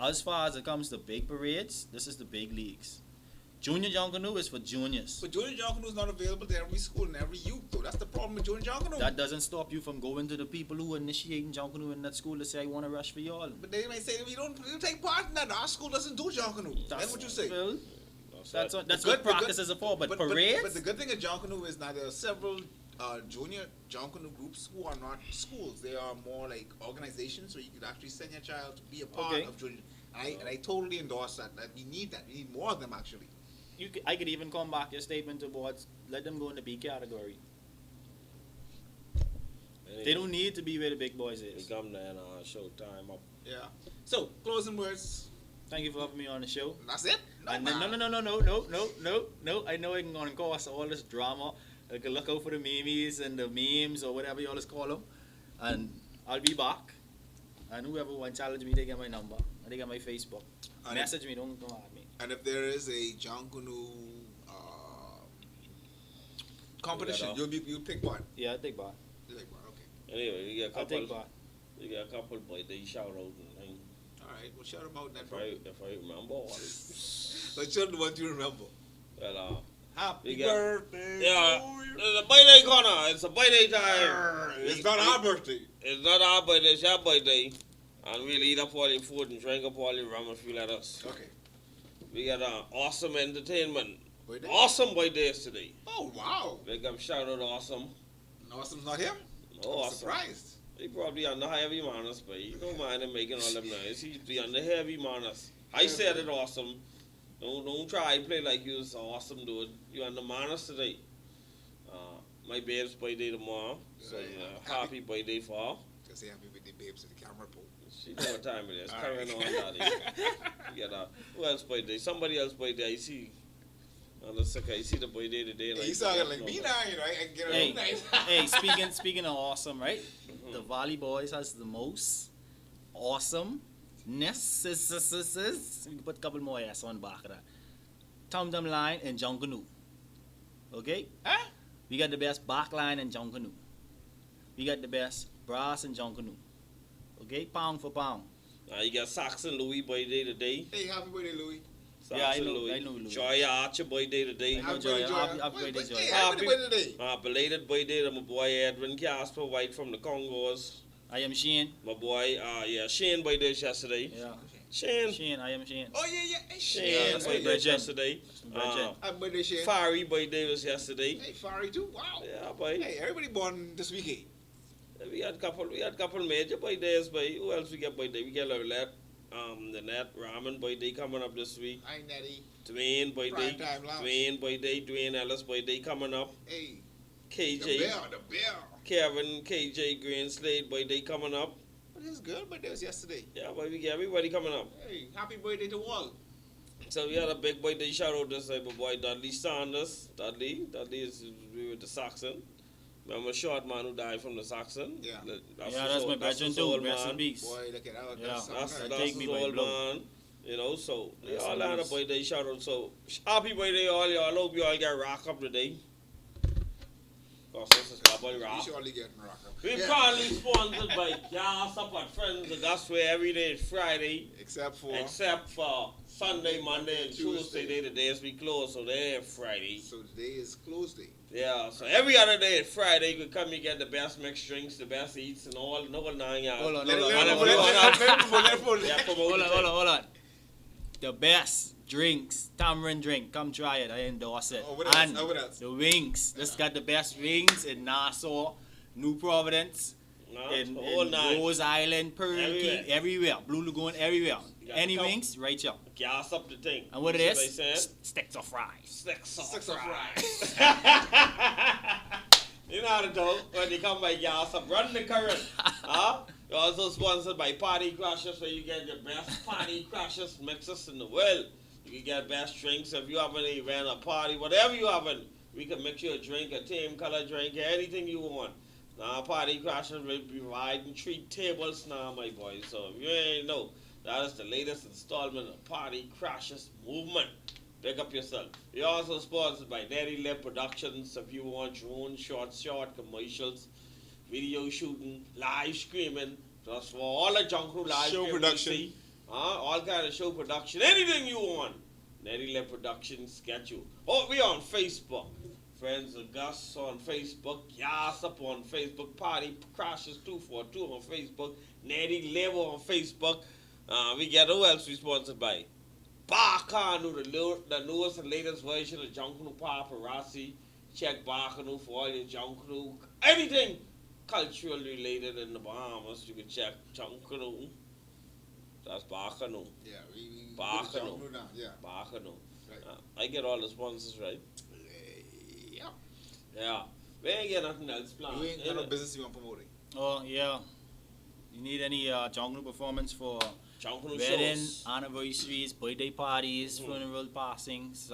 As far as it comes to big parades, this is the big leagues. Junior Junkanoo is for juniors. But Junior Junkanoo is not available to every school and every youth, though. That's the problem with Junior Junkanoo. That doesn't stop you from going to the people who are initiating Junkanoo in that school to say, I want to rush for y'all. But they may say, we don't take part in that. Our school doesn't do Junkanoo. That's what you say. Well, that's right. what The good- practices are for. But parades? But the good thing at Junkanoo is now there are several junior Junkanoo groups who are not schools. They are more like organizations, so you could actually send your child to be a part Okay. of junior. And I totally endorse that. That we need that. We need more of them, actually. I could even come back your statement towards let them go in the B category. They don't need to be where the big boys We is. come there and show time up. Yeah. So, closing words. Thank you for having me on the show. That's it? And then, man. no. I know it can cause all this drama. I can look out for the memes and the memes or whatever you all call them. And I'll be back. And whoever wants to challenge me, they get my number. And they get my Facebook. And Message me, don't add me. And if there is a Junkanoo competition, you'll pick one. Yeah, I'll take part. You'll take one, okay. Anyway, you get a I'll take couple. part. You get a couple, but they shout out. And All right, we'll shout them out then. if I remember all. Let's show them what you remember. Well, Happy We got- birthday. yeah, to you. it's a birthday corner. It's a birthday time. It's not our birthday. It's not our birthday. It's your birthday. And we'll eat up all your food and drink up all your rum if you let us. Okay. We got awesome entertainment. Birthday? Awesome birthdays today. Oh, wow. Big up shout out Awesome. Awesome's not him? Oh, I'm Awesome. surprised. He probably on the heavy manners, but you don't mind him making all them noise. He's be on the heavy manners. I said it Awesome. Don't try play like you was awesome, dude. You on the manners today. My babe's birthday tomorrow, so happy birthday for her. Just say happy birthday, babes, to the camera pole. She know what time it is. All Carrying right. on, daddy. You got who else birthday? Somebody else birthday. I see. On the second, I see the birthday today. Hey, you sounding like me now, you know. I can get Hey, it nice. hey, speaking of awesome, right? The Valley Boys has the most awesome we can put a couple more S on back of that. Tum Dum line and Junkanoo. Okay? Huh? We got the best back line in Junkanoo. We got the best brass in Junkanoo. Okay? Pound for pound. You got Saxon Louis birthday today. Hey, happy birthday, Louis. Saxon Yeah, I know Louis. Joy Archer birthday today. I know Happy Joy. birthday, Happy birthday, Wait, Joy. hey, happy birthday today. Belated birthday to my boy Edwin Casper White from the Congos. I am Shane. My boy, Shane birthday yesterday. Yeah. Shane. I am Shane. Oh, yeah. Hey, Shane, that's birthday my was Bridget. yesterday. Bridget. Happy birthday, Shane. Fari birthday was yesterday. Hey, Fari too. Wow. Yeah, boy. Hey, everybody born this weekend. We had couple major birthdays, boy. Who else we get birthday? We get Lorette, the Net Ramen birthday coming up this week. Hi, Nettie. Dwayne birthday. Prime time lounge. Dwayne birthday. Dwayne Ellis birthday coming up. Hey, KJ. the bell. Kevin, KJ Greenslade birthday coming up. But his girl birthday was yesterday. Yeah, boy, we get everybody coming up. Hey, happy birthday to all. So we had a big birthday shout out this time, my boy Dudley Sanders. Dudley is with the Saxon. Remember short man who died from the Saxon? Yeah. That's my brethren too. Rest in peace. Boy, look at that. Yeah. That's That's Take me his by old blow. man. You know, so they Rest all in had a peace. birthday shout out. So happy birthday all y'all. Hope you all get rock up today. Cause this is my boy You rock. surely getting rock up. We proudly sponsored by Gas Up at Friends. And that's where every day is Friday. Except for Sunday, Monday, and Tuesday. They the days we close, so they're Friday. So today is close day. Yeah, so every other day is Friday. You can come and get the best mixed drinks, the best eats, and all 9 yards. Hold on. Let Hold on. The best drinks, tamarind drink. Come try it. I endorse it. Oh, what else? And Oh, what else? the wings. This got the best wings in Nassau, New Providence, in all 9. Rose Island, Perky, everywhere. Blue Lagoon, everywhere. You got Any to come. wings, right here. Gas up the thing. And what it See is? they saying? Sticks of fries. Sticks of Sticks of fries. You know how to do when you come by gas up. Run the current. Huh? You're also sponsored by Party Crashers, where you get the best Party Crashers mixes in the world. You can get best drinks if you have an event, a party, whatever you having. We can mix you a drink, a team color drink, anything you want. Now, Party Crashers will be providing 3 tables now, my boy. So if you ain't know, that is the latest installment of Party Crashers movement. Pick up yourself. We're also sponsored by Daddy Lip Productions. If you want drone short commercials, video shooting, live streaming, just for all the junk crew live Show streaming you production. see, all kind of show production, anything you want. Daddy Lip Productions get you. Oh, we on Facebook. Friends of Gus on Facebook, Yas up on Facebook, Party Crashes 242 on Facebook, Natty Level on Facebook. We get who else we sponsored by? Junkanoo, the newest and latest version of Junkanoo Paparazzi. Check Junkanoo for all your Junkanoo, anything cultural related in the Bahamas. You can check Junkanoo. That's Junkanoo. Yeah, we Junkanoo. now. Yeah. Junkanoo. Right. I get all the sponsors right. Yeah. Yeah. We ain't get nothing else planned. You ain't got no business you want promoting. Oh, yeah. You need any jungle performance for Junkanoo wedding, shows. anniversaries, birthday parties, funeral passings.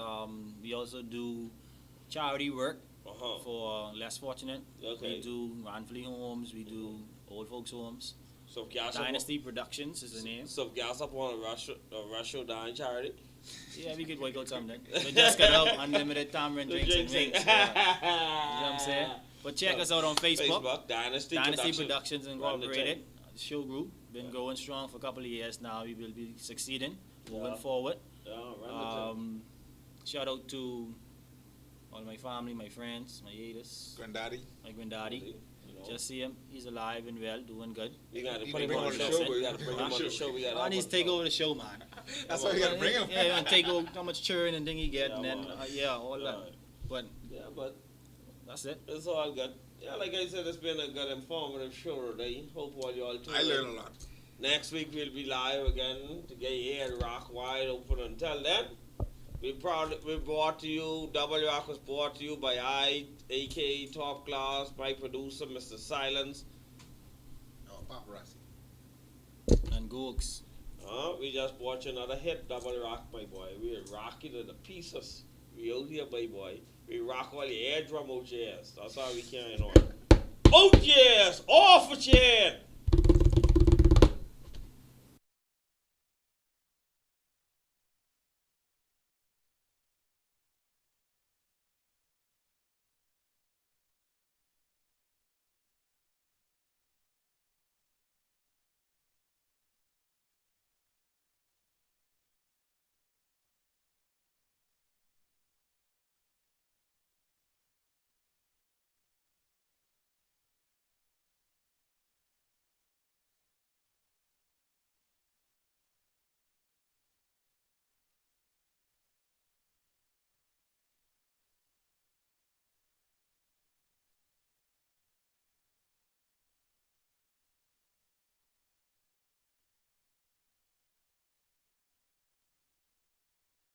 We also do charity work for less fortunate. Okay. We do Ranfley homes, we do old folks homes. So gas Dynasty Productions is the name. So gas up on a Russia dying charity. Yeah, we could work out something. We just got out unlimited tamarind drinks and wings. Yeah. You know what I'm saying? But check us out on Facebook. Dynasty Productions Run the Incorporated. thing. Show group. Been growing strong for a couple of years now. We will be succeeding, moving Yeah. forward. Yeah, run the thing. Shout out to all my family, my friends, my haters, Granddaddy. my granddaddy. You know. Just see him. He's alive and well, doing good. You gotta You put him bring on him the on show. the show. We gotta bring him on the show. We gotta. I need to take over the show, man. That's why you gotta bring him. Yeah, you want to take over how much churn and thing he get, Yeah, and then man. all that. But Yeah, but that's it. it's all good. Yeah, like I said, it's been a good informative show today. Hope all y'all tune I in. learned a lot. Next week we'll be live again to get your head rock wide open. Until then, we brought to you, Double Rock was brought to you by aka Top Class, my producer, Mr. Silence. Oh, paparazzi. And Googs. We just watched another hit, Double Rock, my boy. We are rocking to the pieces. We out here, my boy. We rock all your eardrum out your ass. That's how we carrying on. Oh yes! Off with your head!